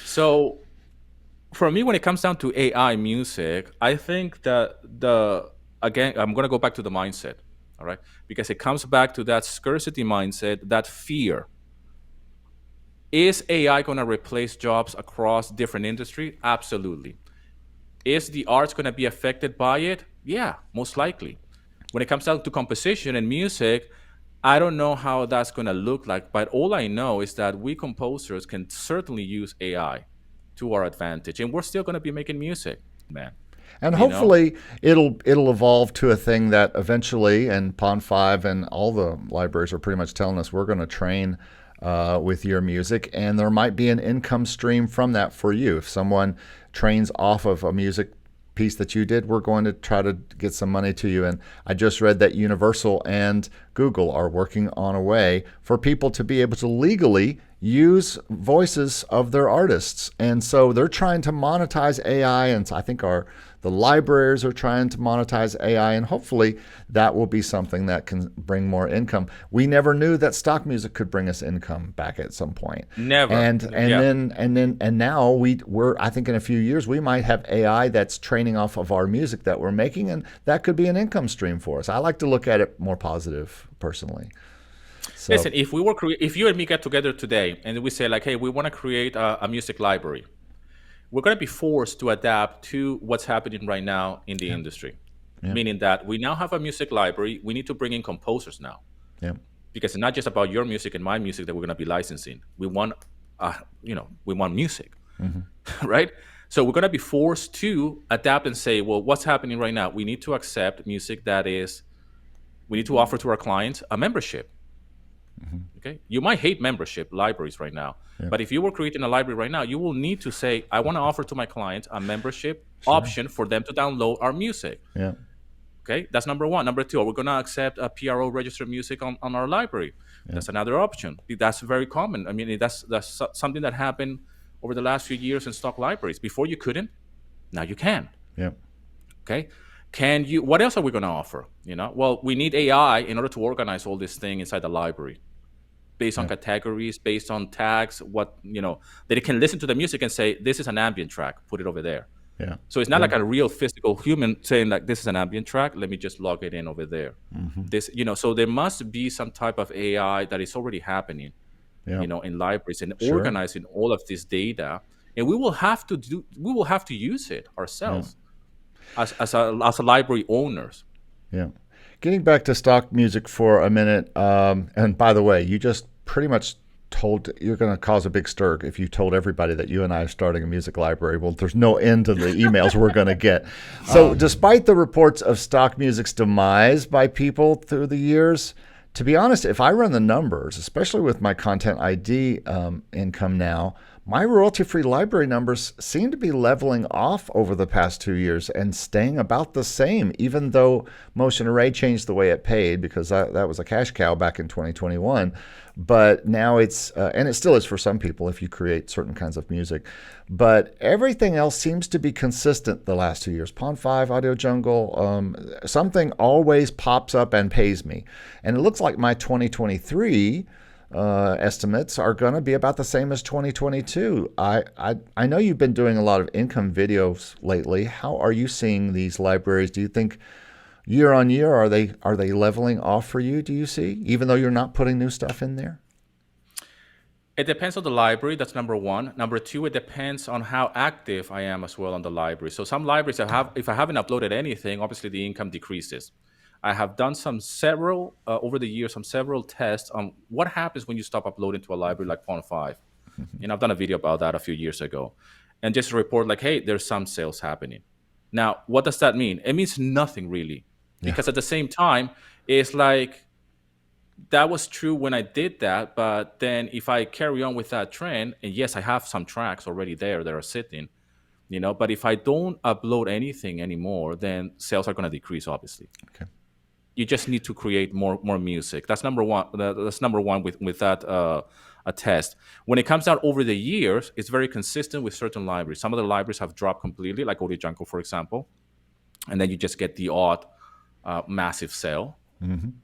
So for me, when it comes down to AI music, I think that again, I'm going to go back to the mindset, all right? Because it comes back to that scarcity mindset, that fear. Is AI going to replace jobs across different industries? Absolutely. Is the arts going to be affected by it? Yeah, most likely. When it comes down to composition and music, I don't know how that's going to look like, but all I know is that we composers can certainly use AI to our advantage, and we're still going to be making music, man. And hopefully it'll evolve to a thing that eventually, and Pond 5 and all the libraries are pretty much telling us we're going to train with your music, and there might be an income stream from that for you. If someone trains off of a music piece that you did, we're going to try to get some money to you. And I just read that Universal and Google are working on a way for people to be able to legally use voices of their artists. And so they're trying to monetize AI, and I think the libraries are trying to monetize AI, and hopefully that will be something that can bring more income. We never knew that stock music could bring us income back at some point. Never. And now we're I think in a few years we might have AI that's training off of our music that we're making, and that could be an income stream for us. I like to look at it more positive personally. So, Listen, if you and me get together today and we say like, hey, we want to create a music library, we're going to be forced to adapt to what's happening right now in the industry. Yeah. Meaning that we now have a music library. We need to bring in composers now. Yeah. Because it's not just about your music and my music that we're going to be licensing. We want, we want music, right? So we're going to be forced to adapt and say, well, what's happening right now? We need to accept music we need to offer to our clients a membership. Okay, you might hate membership libraries right now, but if you were creating a library right now, you will need to say, I want to offer to my clients a membership option for them to download our music. Yeah. Okay, that's number one. Number two, we're going to accept a PRO registered music on our library. That's another option. That's very common. I mean, that's something that happened over the last few years in stock libraries. Before you couldn't, now you can. Yeah. Okay. What else are we going to offer? Well, we need AI in order to organize all this thing inside the library based on categories, based on tags, that it can listen to the music and say, this is an ambient track, put it over there. Yeah. So it's not like a real physical human saying like, this is an ambient track, let me just log it in over there. So there must be some type of AI that is already happening, in libraries and organizing all of this data. And we will have to use it ourselves as a library owners. Yeah. Getting back to stock music for a minute, and by the way, you just pretty much you're going to cause a big stir if you told everybody that you and I are starting a music library. Well, there's no end to the emails we're going to get. So despite the reports of stock music's demise by people through the years, to be honest, if I run the numbers, especially with my Content ID income now, my royalty-free library numbers seem to be leveling off over the past 2 years and staying about the same, even though Motion Array changed the way it paid, because that was a cash cow back in 2021. But now it's, and it still is for some people if you create certain kinds of music, but everything else seems to be consistent the last 2 years. Pond 5, Audio Jungle, something always pops up and pays me. And it looks like my 2023 estimates are going to be about the same as 2022. I know you've been doing a lot of income videos lately. How are you seeing these libraries? Do you think year on year are they leveling off for you? Do you see, even though you're not putting new stuff in there? It depends on the library. That's number one. Number two, it depends on how active I am as well on the library. So some libraries if I haven't uploaded anything, obviously the income decreases. I have done over the years, several tests on what happens when you stop uploading to a library like Pond 5. I've done a video about that a few years ago. And just report like, hey, there's some sales happening. Now, what does that mean? It means nothing really. Because at the same time, it's like, that was true when I did that. But then if I carry on with that trend, and yes, I have some tracks already there that are sitting, but if I don't upload anything anymore, then sales are going to decrease, obviously. Okay. You just need to create more music. That's number one. That's number one with that a test. When it comes out over the years, it's very consistent with certain libraries. Some of the libraries have dropped completely, like Audio Jungle, for example, and then you just get the odd massive sale.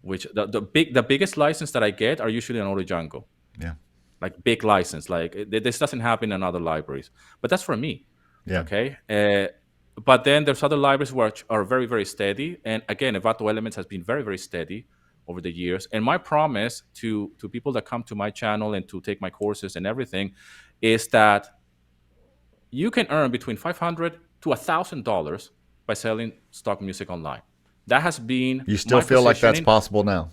Which the biggest license that I get are usually on Audio Jungle. Yeah, like big license. Like this doesn't happen in other libraries, but that's for me. Yeah. Okay. But then there's other libraries which are very, very steady. And again, Envato Elements has been very, very steady over the years. And my promise to people that come to my channel and to take my courses and everything is that you can earn between $500 to $1,000 by selling stock music online. That has been. You still feel like that's possible now?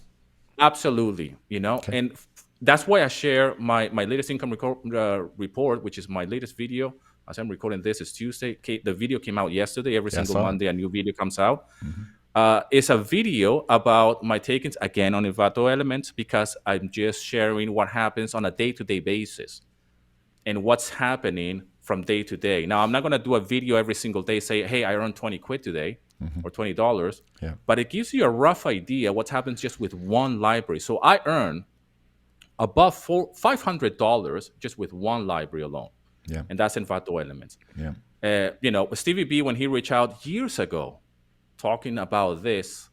Absolutely. Okay. And that's why I share my latest income report, which is my latest video. As I'm recording this, it's Tuesday. The video came out yesterday. Every single Monday, a new video comes out. It's a video about my takings, again, on Envato Elements, because I'm just sharing what happens on a day-to-day basis and what's happening from day to day. Now, I'm not going to do a video every single day, say, hey, I earned 20 quid today. or $20, Yeah. but it gives you a rough idea what happens just with one library. So I earn above $500 just with one library alone, Yeah. and that's Envato Elements. Yeah. Stevie B, when he reached out years ago talking about this,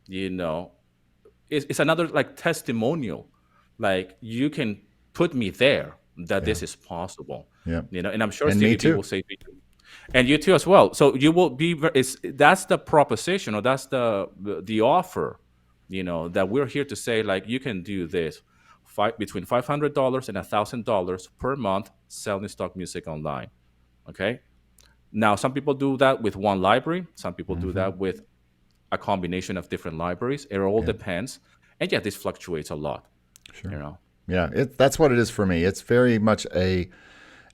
it's another like testimonial. Like, you can put me there that this is possible. Yeah. And I'm sure And me Stevie B too. will say to you, and you too as well. So you will be. That's the proposition, or that's the offer. That we're here to say, like, you can do this, between $500 and $1,000 per month selling stock music online. Okay. Now, some people do that with one library. Some people do that with a combination of different libraries. It all depends. And yeah, this fluctuates a lot. Sure. Yeah, that's what it is for me. It's very much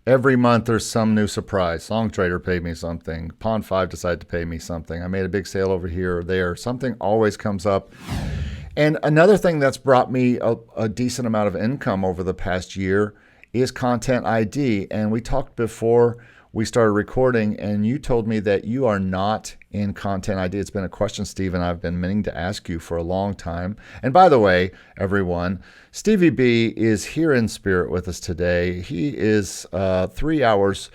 every month there's some new surprise. Song Trader paid me something. Pond 5 decided to pay me something. I made a big sale over here or there. Something always comes up. And another thing that's brought me a decent amount of income over the past year is Content ID. And we talked before we started recording, and you told me that you are not in Content ID. It's been a question, Steve, and I've been meaning to ask you for a long time. And by the way, everyone, Stevie B is here in spirit with us today. He is 3 hours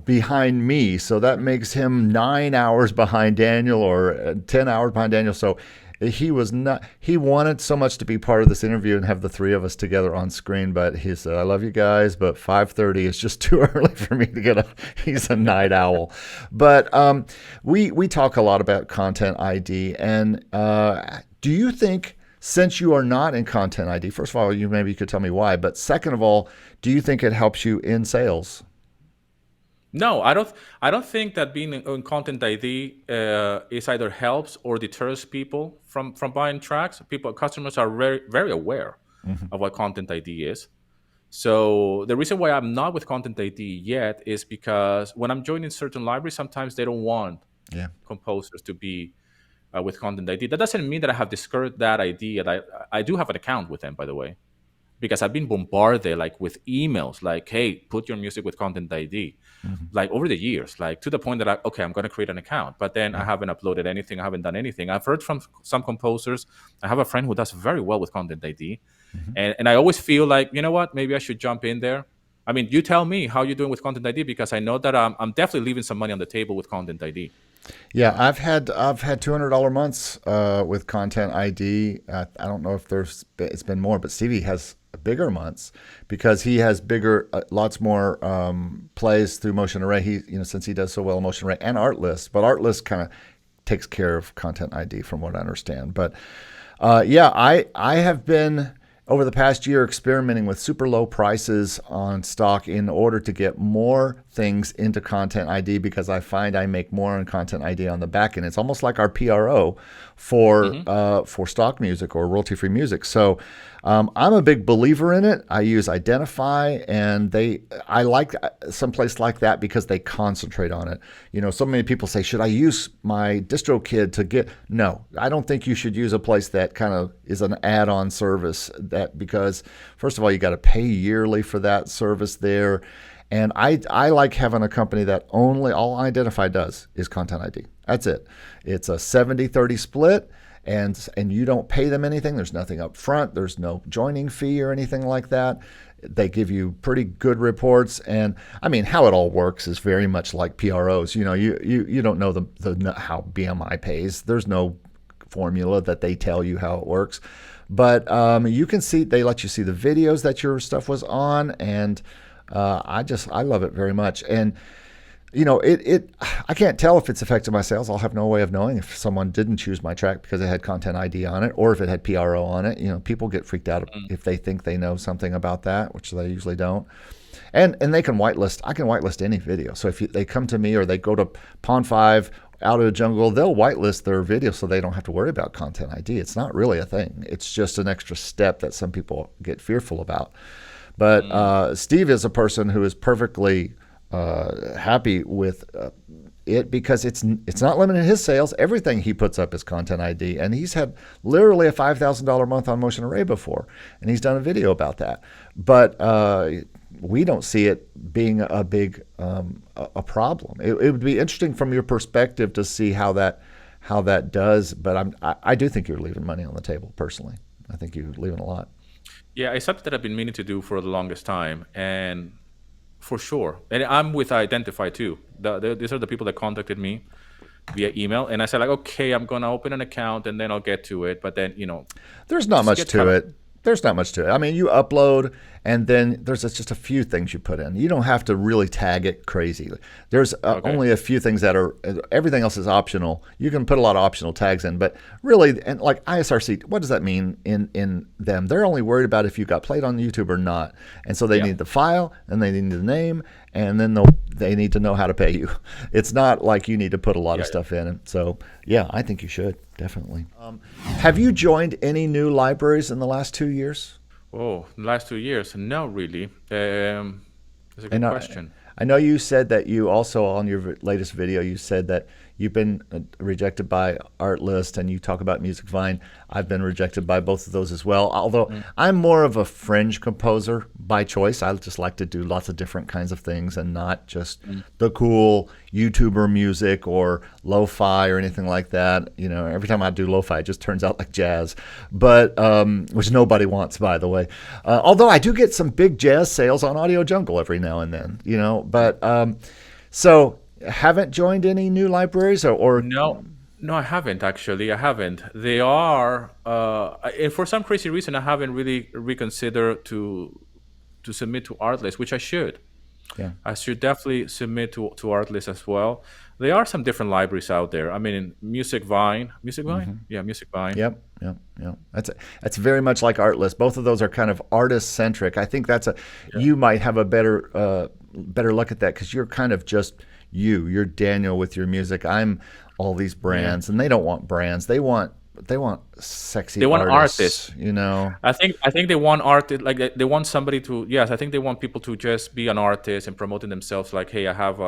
behind me, so that makes him 9 hours behind Daniel, or 10 hours behind Daniel. So he wanted so much to be part of this interview and have the three of us together on screen, but he said, I love you guys, but 5:30 is just too early for me to get up. He's a night owl. But we talk a lot about Content ID. And do you think, since you are not in Content ID, first of all, maybe you could tell me why, but second of all, do you think it helps you in sales? No, I don't think that being in Content ID is either helps or deters people from buying tracks. Customers are very, very aware of what Content ID is. So the reason why I'm not with Content ID yet is because when I'm joining certain libraries, sometimes they don't want composers to be with Content ID. That doesn't mean that I have discouraged that idea. I do have an account with them, by the way, because I've been bombarded like with emails like, hey, put your music with Content ID. Like over the years, like to the point that I'm going to create an account, but then I haven't uploaded anything. I haven't done anything. I've heard from some composers. I have a friend who does very well with Content ID. And I always feel like, you know what, maybe I should jump in there. I mean, you tell me how you're doing with Content ID, because I know that I'm definitely leaving some money on the table with Content ID. Yeah, I've had $200 months with Content ID. I don't know if it's been more, but Stevie has bigger months because he has lots more plays through Motion Array. Since he does so well in Motion Array and Artlist, but Artlist kind of takes care of Content ID from what I understand. But I have been over the past year experimenting with super low prices on stock in order to get more things into Content ID, because I find I make more on Content ID on the back end. It's almost like our PRO for stock music or royalty-free music. So I'm a big believer in it. I use Identify, and I like someplace like that because they concentrate on it. So many people say, should I use my DistroKid to get? No, I don't think you should use a place that kind of is an add-on service, because first of all, you got to pay yearly for that service there. And I like having a company that all Identify does is Content ID. That's it. It's a 70-30 split. And you don't pay them anything. There's nothing up front. There's no joining fee or anything like that. They give you pretty good reports. And I mean, how it all works is very much like PROs. You don't know how BMI pays. There's no formula that they tell you how it works. But you can see, they let you see the videos that your stuff was on. And I love it very much. And I can't tell if it's affected my sales. I'll have no way of knowing if someone didn't choose my track because it had Content ID on it, or if it had PRO on it. People get freaked out if they think they know something about that, which they usually don't. And they can whitelist. I can whitelist any video. So if they come to me or they go to Pond 5 Out of the Jungle, they'll whitelist their video so they don't have to worry about Content ID. It's not really a thing. It's just an extra step that some people get fearful about. But Steve is a person who is perfectly happy with it, because it's not limiting his sales. Everything he puts up is Content ID, and he's had literally a $5,000 month on Motion Array before, and he's done a video about that. But we don't see it being a big a problem. It would be interesting from your perspective to see how that does. But I do think you're leaving money on the table personally. I think you're leaving a lot. Yeah, it's something that I've been meaning to do for the longest time, and for sure. And I'm with Identify too. These are the people that contacted me via email, and I said like, okay, I'm gonna open an account and then I'll get to it. But then There's not just much get to kind of it. There's not much to it. I mean, you upload and then there's just a few things you put in. You don't have to really tag it crazy. There's okay. only a few things that are, everything else is optional. You can put a lot of optional tags in, but really, and like ISRC, what does that mean in them? They're only worried about if you got played on YouTube or not. And so they Yeah. need the file and they need the name and then they need to know how to pay you. It's not like you need to put a lot of Yeah. stuff in. And so, yeah, I think you should definitely. Have you joined any new libraries in the last 2 years? Oh, the last 2 years? No, really. That's a good And question. I know you said that you also on your latest video you said that you've been rejected by Artlist and you talk about Music Vine. I've been rejected by both of those as well. Although Mm. I'm more of a fringe composer by choice. I just like to do lots of different kinds of things and not just Mm. the cool YouTuber music or lo-fi or anything like that. You know, every time I do lo-fi, it just turns out like jazz, but which nobody wants, by the way. Although I do get some big jazz sales on Audio Jungle every now and then, you know. But so haven't joined any new libraries or No, no, I haven't actually. I haven't. They are, and for some crazy reason, I haven't really reconsidered to submit to Artlist, which I should. yeah. I should definitely submit to Artlist as well. There are some different libraries out there. I mean, Music Vine, yeah, Music Vine. Yep, yep, yep. That's very much like Artlist. Both of those are kind of artist centric. I think that's a Yeah, you might have a better look at that because you're kind of just you're Daniel with your music. I'm all these yeah. brands, and they don't want brands. They want sexy They want artists. artists. You know. I think they want art like they want somebody to, yes, I think they want people to just be an artist and promoting themselves like, hey, I have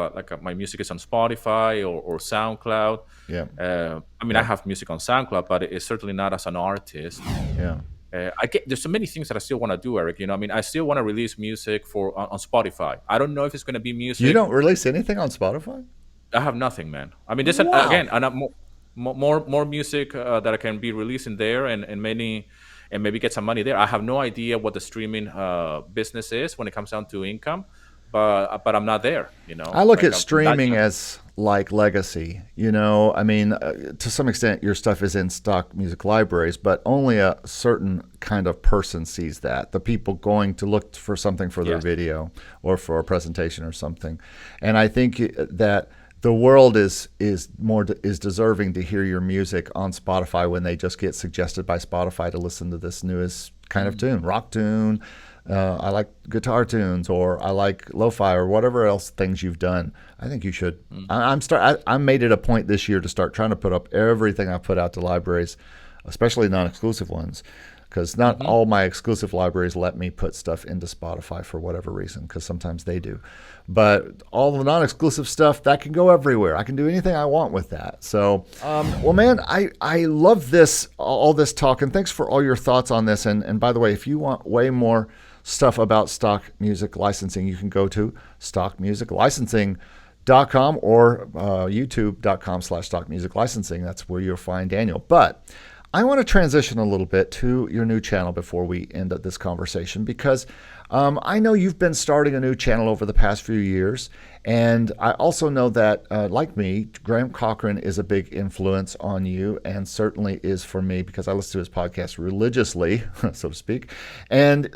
my music is on Spotify or SoundCloud. Yeah, I mean, I yeah, have music on SoundCloud, but it's certainly not as an artist. yeah. I get there's so many things that I still want to do, Eric. I mean, I still want to release music on Spotify. I don't know if it's going to be You music. don't release anything on Spotify? I have nothing, man. I mean, there's Wow. again, and more music that I can be releasing there, and maybe get some money there. I have no idea what the streaming business is when it comes down to income, but I'm not there. I look Like at I'm that streaming young. as like legacy. You know, I mean, to some extent, your stuff is in stock music libraries, but only a certain kind of person sees that. The people going to look for something for their Yes. video or for a presentation or something. And I think that the world is deserving to hear your music on Spotify when they just get suggested by Spotify to listen to this newest kind of tune, rock tune. I like guitar tunes, or I like lo-fi, or whatever else things you've done. I think you should. I made it a point this year to start trying to put up everything I put out to libraries, especially non-exclusive ones, because not Hmm. all my exclusive libraries let me put stuff into Spotify for whatever reason, because sometimes they do. But all the non-exclusive stuff that can go everywhere. I can do anything I want with that. So, well, man, I love this all this talk, and thanks for all your thoughts on this. And by the way, if you want way more stuff about stock music licensing, you can go to stockmusiclicensing.com or youtube.com/stockmusiclicensing. That's where you'll find Daniel. But I want to transition a little bit to your new channel before we end up this conversation, because I know you've been starting a new channel over the past few years. And I also know that, like me, Graham Cochran is a big influence on you, and certainly is for me because I listen to his podcast religiously, so to speak. And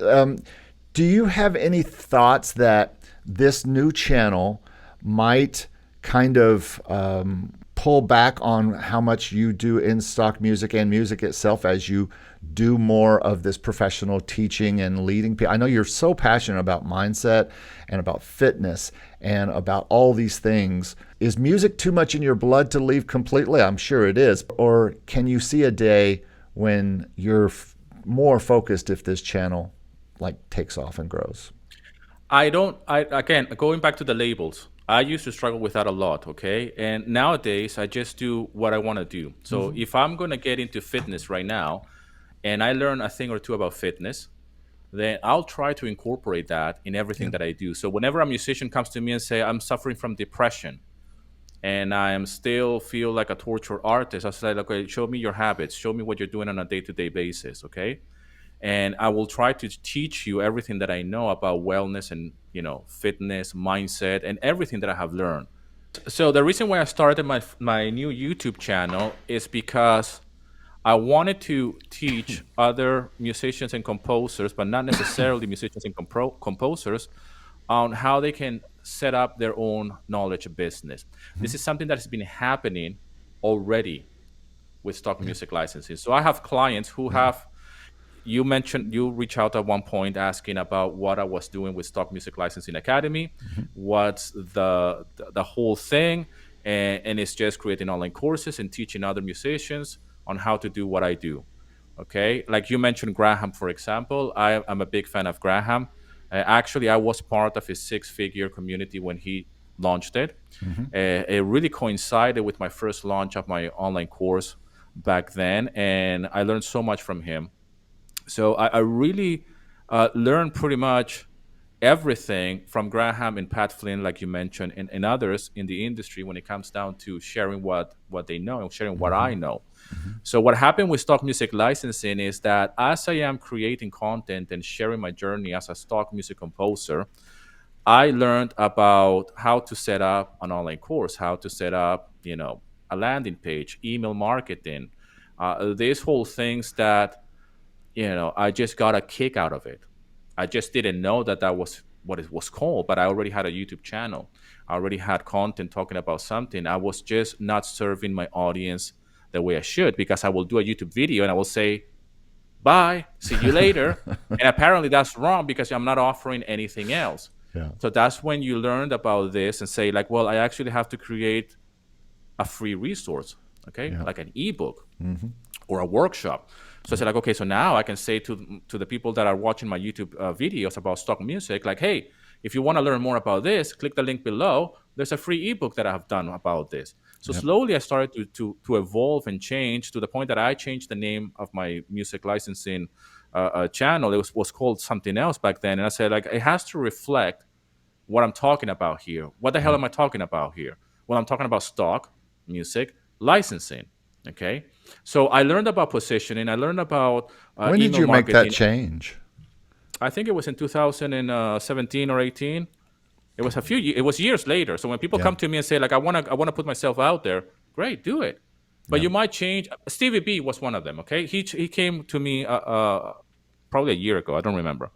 do you have any thoughts that this new channel might kind of pull back on how much you do in stock music and music itself as you do more of this professional teaching and leading people? I know you're so passionate about mindset and about fitness and about all these things. Is music too much in your blood to leave completely? I'm sure it is. Or can you see a day when you're more focused if this channel like takes off and grows? I don't. I again going back to the labels. I used to struggle with that a lot. Okay, and nowadays I just do what I want to do. So if I'm gonna get into fitness right now, and I learn a thing or two about fitness, then I'll try to incorporate that in everything Yeah. that I do. So whenever a musician comes to me and say, I'm suffering from depression and I am still feel like a tortured artist, I say, okay, show me your habits, show me what you're doing on a day-to-day basis, okay? And I will try to teach you everything that I know about wellness and, fitness, mindset, and everything that I have learned. So the reason why I started my new YouTube channel is because I wanted to teach other musicians and composers, but not necessarily musicians and composers, on how they can set up their own knowledge business. This Mhm. is something that has been happening already with stock Yeah. music licensing. So I have clients who Yeah. have, you mentioned, you reached out at one point asking about what I was doing with Stock Music Licensing Academy, Mhm. what's the whole thing, and it's just creating online courses and teaching other musicians on how to do what I do. Okay, like you mentioned Graham, for example. I'm a big fan of Graham. Actually, I was part of his six-figure community when he launched it. Mhm. It really coincided with my first launch of my online course back then, and I learned so much from him. So I really learned pretty much everything from Graham and Pat Flynn, like you mentioned, and others in the industry when it comes down to sharing what they know and sharing what I Mhm. know. Mhm. So what happened with stock music licensing is that as I am creating content and sharing my journey as a stock music composer, I learned about how to set up an online course, how to set up, a landing page, email marketing, these whole things that I just got a kick out of it. I just didn't know that that was what it was called, but I already had a YouTube channel. I already had content talking about something. I was just not serving my audience the way I should, because I will do a YouTube video and I will say, bye, see you later. And apparently that's wrong because I'm not offering anything else. Yeah. So that's when you learned about this and say, like, well, I actually have to create a free resource, okay, Yeah. like an ebook Mhm. or a workshop. So I said, like, okay, so now I can say to the people that are watching my YouTube videos about stock music, like, hey, if you want to learn more about this, click the link below. There's a free ebook that I have done about this. So Yep. slowly I started to evolve and change to the point that I changed the name of my music licensing channel. It was called something else back then. And I said, like, it has to reflect what I'm talking about here. What the hell Yep. am I talking about here? Well, I'm talking about stock music licensing. Okay. So I learned about positioning. I learned about When did email you make that marketing. change? I think it was in 2017 or 18. It was it was years later. So when people Yeah. come to me and say, like, I want to put myself out there, great, do it. But Yeah. you might change. Stevie B was one of them. Okay. He came to me probably a year ago. I don't remember,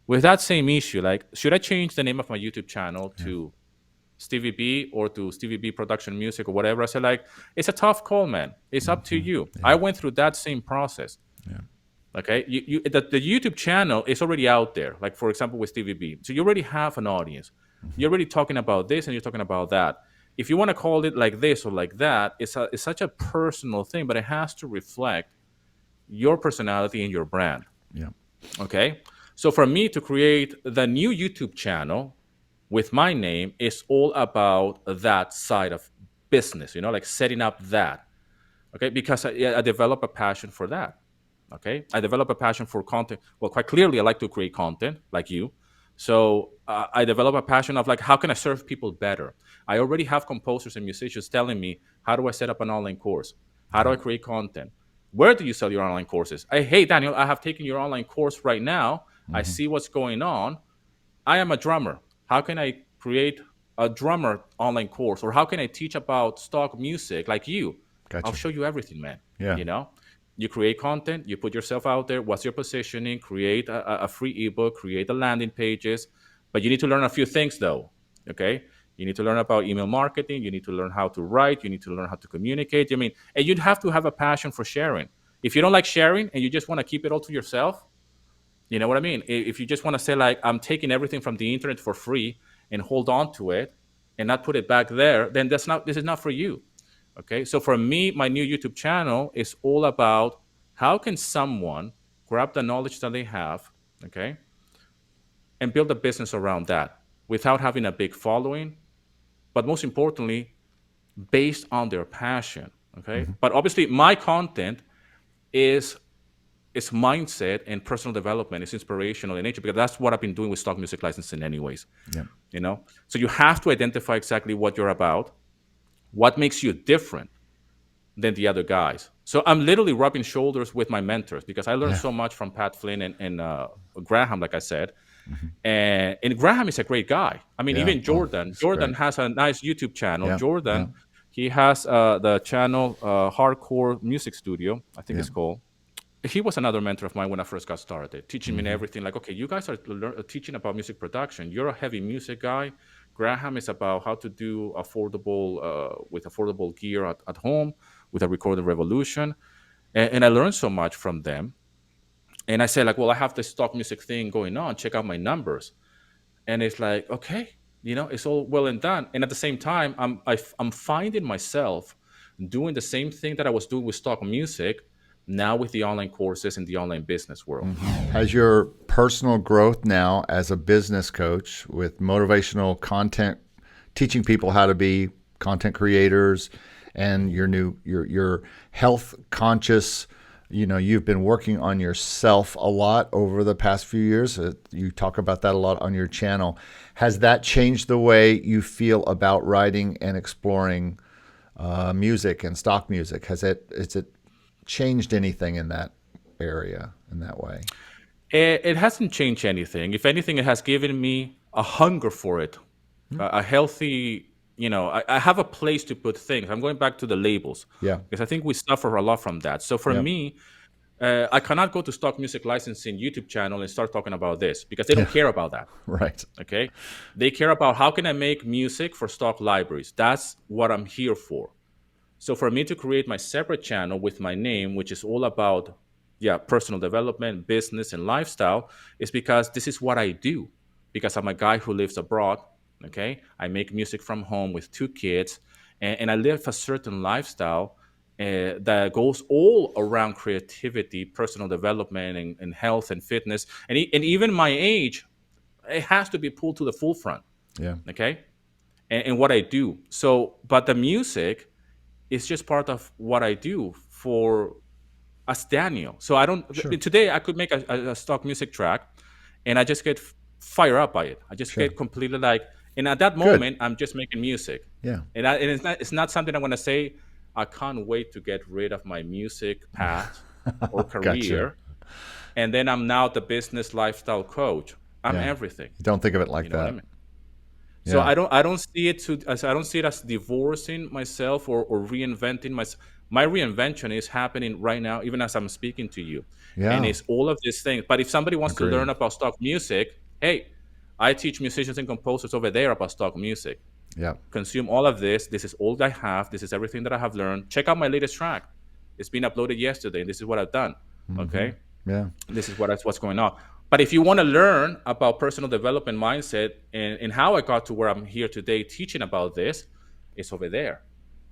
with that same issue. Like, should I change the name of my YouTube channel Yeah. to Stevie B or to Stevie B Production Music or whatever? I said, like, it's a tough call, man. It's up to Mhm. you. I Yeah. went through that same process. Yeah. Okay, the YouTube channel is already out there. Like, for example, with Stevie B, so you already have an audience. Mhm. You're already talking about this and you're talking about that. If you want to call it like this or like that, it's such a personal thing, but it has to reflect your personality and your brand. Yeah. Okay, so for me to create the new YouTube channel with my name is all about that side of business. Like setting up that. Okay, because I develop a passion for that. Okay, I develop a passion for content. Well, quite clearly I like to create content like you. So I develop a passion of, like, how can I serve people better? I already have composers and musicians telling me, how do I set up an online course? How do Yeah. I create content? Where do you sell your online courses? Hey, Daniel, I have taken your online course right now. I Mhm. see what's going on. I am a drummer. How can I create a drummer online course? Or how can I teach about stock music like you? I'll Gotcha. show you everything, man. Yeah. You know, you create content, you put yourself out there. What's your positioning? Create a free ebook, create the landing pages. But you need to learn a few things, though. Okay. You need to learn about email marketing. You need to learn how to write. You need to learn how to communicate. I mean, and you'd have to have a passion for sharing. If you don't like sharing and you just want to keep it all to yourself, you know what I mean? If you just want to say, like, I'm taking everything from the internet for free and hold on to it and not put it back there, then this is not for you. Okay. So for me, my new YouTube channel is all about how can someone grab the knowledge that they have, okay, and build a business around that without having a big following, but most importantly, based on their passion. Okay. Mhm. But obviously, my content is is mindset and personal development. It's inspirational in nature because that's what I've been doing with stock music licensing, anyways. Yeah. So you have to identify exactly what you're about, what makes you different than the other guys. So I'm literally rubbing shoulders with my mentors because I learned Yeah. so much from Pat Flynn and Graham, like I said. Hmm. And Graham is a great guy. I mean, Yeah. even Oh, Jordan. it's Jordan great. has a nice YouTube channel. Yeah. Yeah. Jordan, he has the channel Hardcore Music Studio, I think Yeah. it's called. He was another mentor of mine when I first got started, teaching me Hmm. everything. Like, okay, you guys are teaching about music production. You're a heavy music guy. Graham is about how to do affordable with affordable gear at home with a recorded revolution. And I learned so much from them. And I said, like, well, I have this stock music thing going on. Check out my numbers. And it's like, okay, it's all well and done. And at the same time, I'm finding myself doing the same thing that I was doing with stock music now with the online courses in the online business world. Has your personal growth now as a business coach with motivational content, teaching people how to be content creators, and your health conscious, you've been working on yourself a lot over the past few years. You talk about that a lot on your channel. Has that changed the way you feel about writing and exploring music and stock music? Has it changed anything in that area in that way? It hasn't changed anything. If anything, it has given me a hunger for it, a healthy, I have a place to put things. I'm going back to the labels Yeah. because I think we suffer a lot from that. So for Yeah. me, I cannot go to Stock Music Licensing YouTube channel and start talking about this because they don't Yeah. care about that. Right. Okay, they care about how can I make music for stock libraries. That's what I'm here for. So for me to create my separate channel with my name, which is all about personal development, business, and lifestyle, is because this is what I do. Because I'm a guy who lives abroad. Okay, I make music from home with 2 kids, and I live a certain lifestyle that goes all around creativity, personal development, and health and fitness, and even my age, it has to be pulled to the full front. Yeah. Okay, and what I do. So, but the music it's just part of what I do for as Daniel. So I don't. Sure. Today I could make a stock music track, and I just get fired up by it. I just Sure. get completely like, and at that Good. moment I'm just making music, Yeah. and it's not something I'm gonna say. I can't wait to get rid of my music path or Gotcha. career, and then I'm now the business lifestyle coach. I'm Yeah. everything. You don't think of it like You know what I that. mean? So Yeah. I don't see it I don't see it as divorcing myself or reinventing myself. My reinvention is happening right now, even as I'm speaking to you, and Yeah. it's all of these things. But if somebody wants to Agreed. learn about stock music, hey, I teach musicians and composers over there about stock music. Yeah. Consume all of this. This is all I have. This is everything that I have learned. Check out my latest track. It's been uploaded yesterday, and this is what I've done. Hmm. Okay, Yeah. this is what's going on. But if you want to learn about personal development mindset and how I got to where I'm here today teaching about this, it's over there.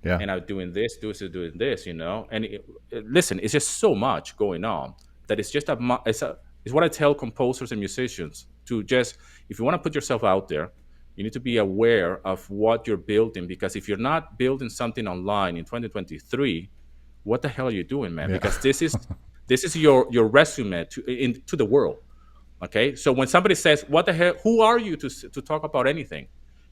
Yeah. And I'm doing this, doing this, And listen, it's just so much going on that it's just it's what I tell composers and musicians to just, if you want to put yourself out there, you need to be aware of what you're building, because if you're not building something online in 2023, what the hell are you doing, man? Yeah. Because this is your resume to the world. Okay, so when somebody says, "What the hell? Who are you to talk about anything?"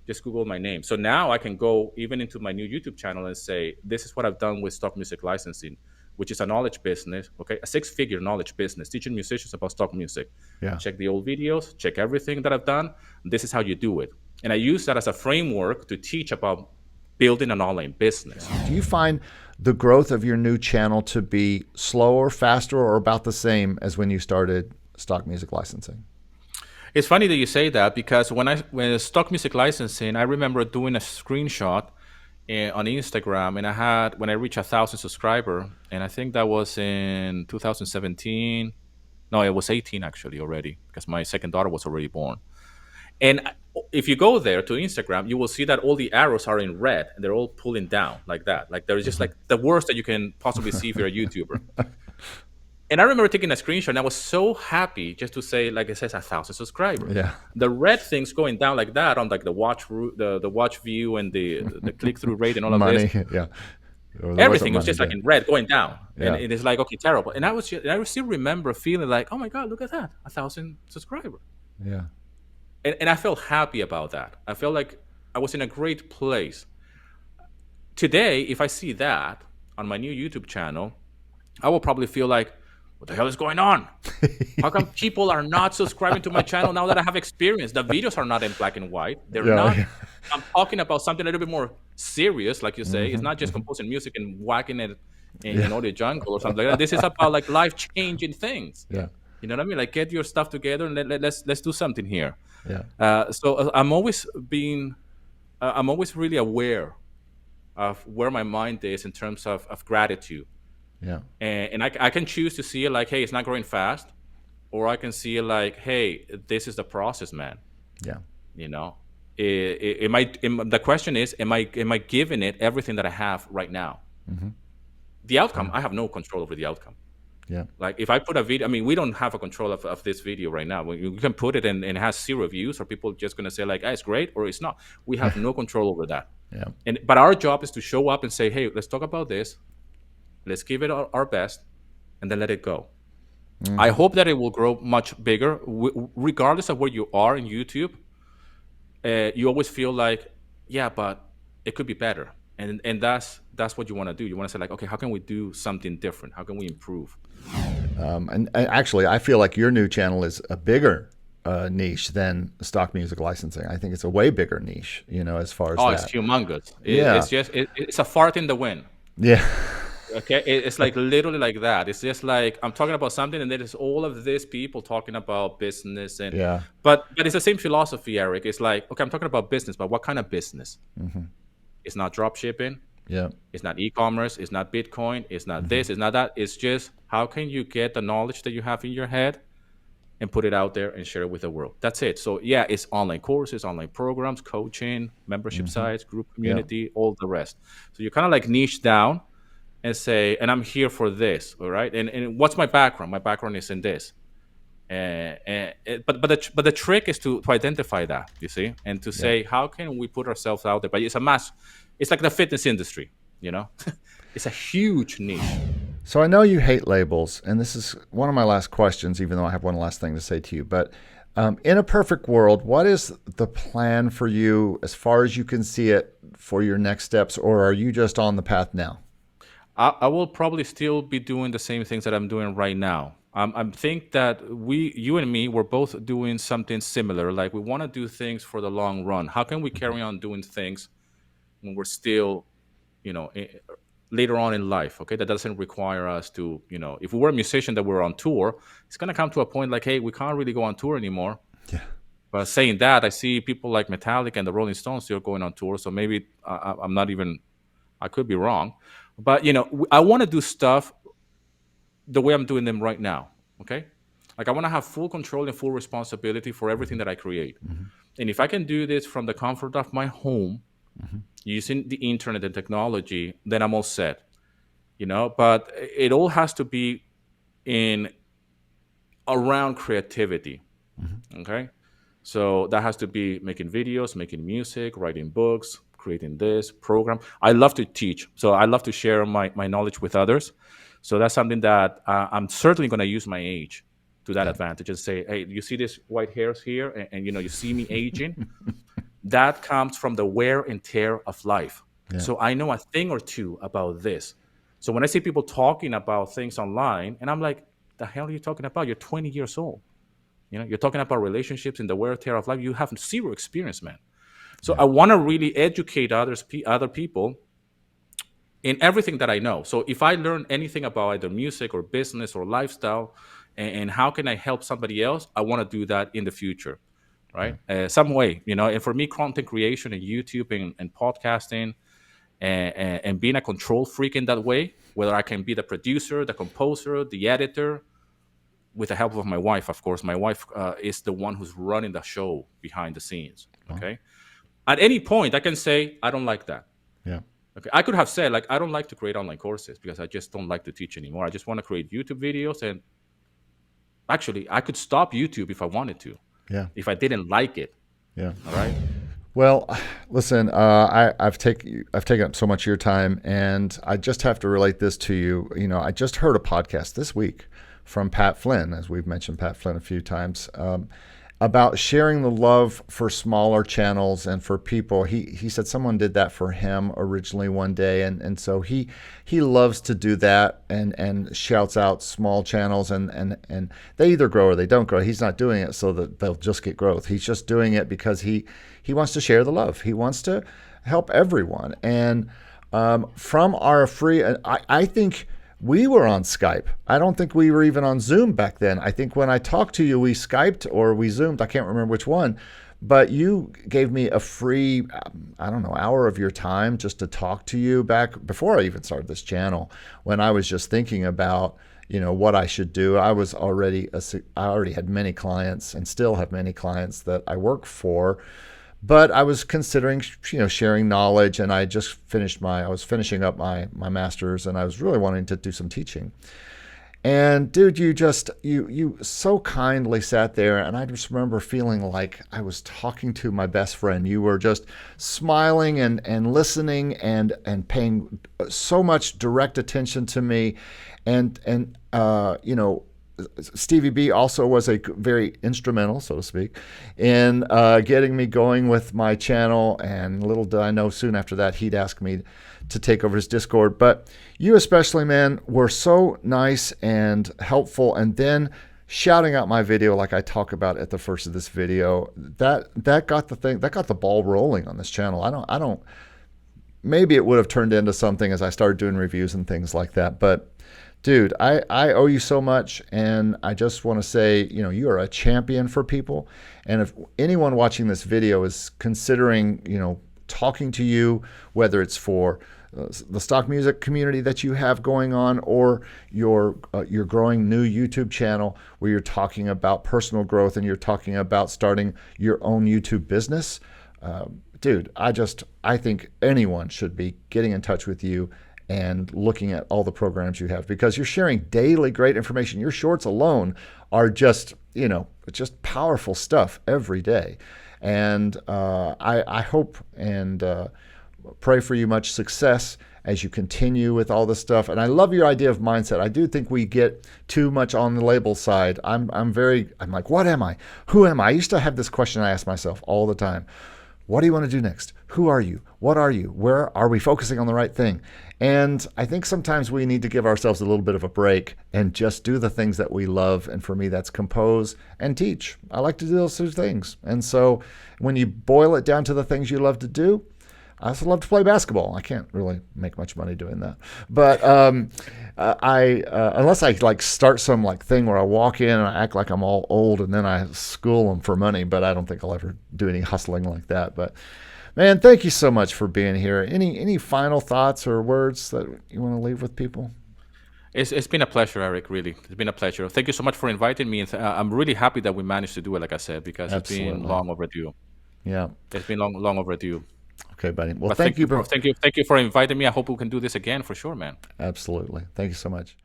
Just Google my name. So now I can go even into my new YouTube channel and say, "This is what I've done with stock music licensing, which is a knowledge business. Okay, a six-figure knowledge business, teaching musicians about stock music. Yeah. Check the old videos, check everything that I've done. This is how you do it." And I use that as a framework to teach about building an online business. Do you find the growth of your new channel to be slower, faster, or about the same as when you started stock music licensing? It's funny that you say that, because when stock music licensing, I remember doing a screenshot on Instagram, and I had when I reached 1,000 subscriber, and I think that was in 2017. No, it was 18 actually already, because my second daughter was already born. And if you go there to Instagram, you will see that all the arrows are in red and they're all pulling down like that. Like they're just like the worst that you can possibly see if you're a YouTuber. And I remember taking a screenshot, and I was so happy just to say, like it says, 1,000 subscribers. Yeah. The red things going down like that on like the watch view and the click through rate and all of Money. this. Yeah. Or there wasn't Everything was money just like then. in red going down, and Yeah. it is like, okay, terrible. And I still remember feeling like, oh my god, look at that, 1,000 subscribers, Yeah. and I felt happy about that. I felt like I was in a great place. Today, if I see that on my new YouTube channel, I will probably feel like, what the hell is going on? How come people are not subscribing to my channel now that I have experience? The videos are not in black and white. They're Yeah. not. Yeah. I'm talking about something a little bit more serious, like you say. It's Hmm. not just Hmm. composing music and whacking it Yeah. in audio jungle or something like that. This is about like life changing things. Yeah. You know what I mean? Like get your stuff together and let's do something here. Yeah. I'm always really aware of where my mind is in terms of gratitude, Yeah. and I can choose to see it like, hey, it's not growing fast, or I can see it like, hey, this is the process, man. Yeah. You know, the question is, am I giving it everything that I have right now? Hmm. The outcome, Yeah. I have no control over the outcome. Yeah. Like if I put a video, I mean, we don't have a control of this video right now. You can put it and it has 0 views, or people just gonna say like, it's great, or it's not. We have no control over that. Yeah. But our job is to show up and say, hey, let's talk about this. Let's give it our best, and then let it go. I Hmm. hope that it will grow much bigger, regardless of where you are in YouTube. You always feel like, yeah, but it could be better, and that's what you want to do. You want to say like, okay, how can we do something different? How can we improve? And actually, I feel like your new channel is a bigger niche than stock music licensing. I think it's a way bigger niche, as far as Oh, it's that. humongous. Yeah. It's just it's a fart in the wind. Yeah. Okay, it's like literally like that. It's just like I'm talking about something, and there is all of these people talking about business, and Yeah. but it's the same philosophy, Eric. It's like, okay, I'm talking about business, but what kind of business? Hmm. It's not drop shipping. Yeah. It's not e-commerce. It's not Bitcoin. It's not Hmm. this. It's not that. It's just how can you get the knowledge that you have in your head and put it out there and share it with the world. That's it. So yeah, it's online courses, online programs, coaching, membership Hmm. sites, group Yeah. community, all the rest. So you kind of like niche down and say, and I'm here for this, all right? And what's my background? My background is in this. But the trick is to identify that, you see, and to Yeah. say, how can we put ourselves out there? But it's a mass. It's like the fitness industry, you know. It's a huge niche. So I know you hate labels, and this is one of my last questions, even though I have one last thing to say to you. But in a perfect world, what is the plan for you as far as you can see it for your next steps, or are you just on the path now? I will probably still be doing the same things that I'm doing right now. I think that you and me, we're both doing something similar. Like we want to do things for the long run. How can we carry on doing things when we're still, you know, later on in life? Okay, that doesn't require us to, if we were a musician that we're on tour, it's gonna come to a point like, hey, we can't really go on tour anymore. Yeah. But saying that, I see people like Metallica and the Rolling Stones still going on tour. So maybe I'm not even. I could be wrong, but I want to do stuff the way I'm doing them right now. Okay, like I want to have full control and full responsibility for everything that I create. Hmm. And if I can do this from the comfort of my home Hmm. using the internet and technology, then I'm all set. But it all has to be in around creativity. Hmm. Okay, so that has to be making videos, making music, writing books, creating this program. I love to teach, so I love to share my knowledge with others. So that's something that I'm certainly going to use my age to that Yeah. advantage and say, hey, you see these white hairs here, and you see me aging. That comes from the wear and tear of life. Yeah. So I know a thing or two about this. So when I see people talking about things online, and I'm like, the hell are you talking about? You're 20 years old. You're talking about relationships in the wear and tear of life. You have zero experience, man. So Yeah. I want to really educate other people in everything that I know. So if I learn anything about either music or business or lifestyle, and how can I help somebody else, I want to do that in the future, Yeah. right? Some way, And for me, content creation and YouTube and podcasting and being a control freak in that way, whether I can be the producer, the composer, the editor, with the help of my wife, of course. My wife is the one who's running the show behind the scenes. Oh, Okay. At any point, I can say, I don't like that. yeah. Okay. I could have said, like, I don't like to create online courses because I just don't like to teach anymore. I just want to create YouTube videos. And actually, I could stop YouTube if I wanted to, Yeah. if I didn't like it. Yeah. All right. Well, listen, I've taken up so much of your time, and I just have to relate this to you. You know, I just heard a podcast this week from Pat Flynn, as we've mentioned Pat Flynn a few times, about sharing the love for smaller channels and for people. He said someone did that for him originally one day, and so he loves to do that and shouts out small channels, and they either grow or they don't grow. He's not doing it so that they'll just get growth. He's just doing it because he wants to share the love. He wants to help everyone. And from our free, I think we were on Skype. I don't think we were even on Zoom back then. I think when I talked to you, we Skyped or we Zoomed. I can't remember which one. But you gave me a free, I don't know, hour of your time just to talk to you back before I even started this channel, when I was just thinking about, you know, what I should do. I already had many clients and still have many clients that I work for. But I was considering, you know, sharing knowledge, and I was finishing up my master's, and I was really wanting to do some teaching. And dude, you so kindly sat there, and I just remember feeling like I was talking to my best friend. You were just smiling and listening and paying so much direct attention to me, and you know, Stevie B also was a very instrumental, so to speak, in getting me going with my channel. And little did I know, soon after that, he'd ask me to take over his Discord. But you especially, man, were so nice and helpful. And then shouting out my video, like I talk about at the first of this video, that got the ball rolling on this channel. I don't. Maybe it would have turned into something as I started doing reviews and things like that, but. Dude, I owe you so much, and I just want to say, you know, you are a champion for people. And if anyone watching this video is considering, you know, talking to you, whether it's for the stock music community that you have going on, or your growing new YouTube channel where you're talking about personal growth and you're talking about starting your own YouTube business, dude, I think anyone should be getting in touch with you and looking at all the programs you have, because you're sharing daily great information. Your shorts alone are just, you know, just powerful stuff every day. And I hope and pray for you much success as you continue with all this stuff. And I love your idea of mindset. I do think we get too much on the label side. I'm like, what am I? Who am I? I used to have this question I ask myself all the time. What do you want to do next? Who are you? What are you? Where are we focusing on the right thing? And I think sometimes we need to give ourselves a little bit of a break and just do the things that we love. And for me, that's compose and teach. I like to do those two things. And so when you boil it down to the things you love to do, I also love to play basketball. I can't really make much money doing that, but unless I like start some like thing where I walk in and I act like I'm all old and then I school them for money. But I don't think I'll ever do any hustling like that. But man, thank you so much for being here. Any final thoughts or words that you want to leave with people? It's been a pleasure, Eric. Really, it's been a pleasure. Thank you so much for inviting me, and I'm really happy that we managed to do it. Like I said, because it's been Absolutely. long overdue. Yeah. It's been long overdue. Okay, buddy. Well, But thank you. thank you for inviting me. I hope we can do this again for sure, man. Absolutely. Thank you so much.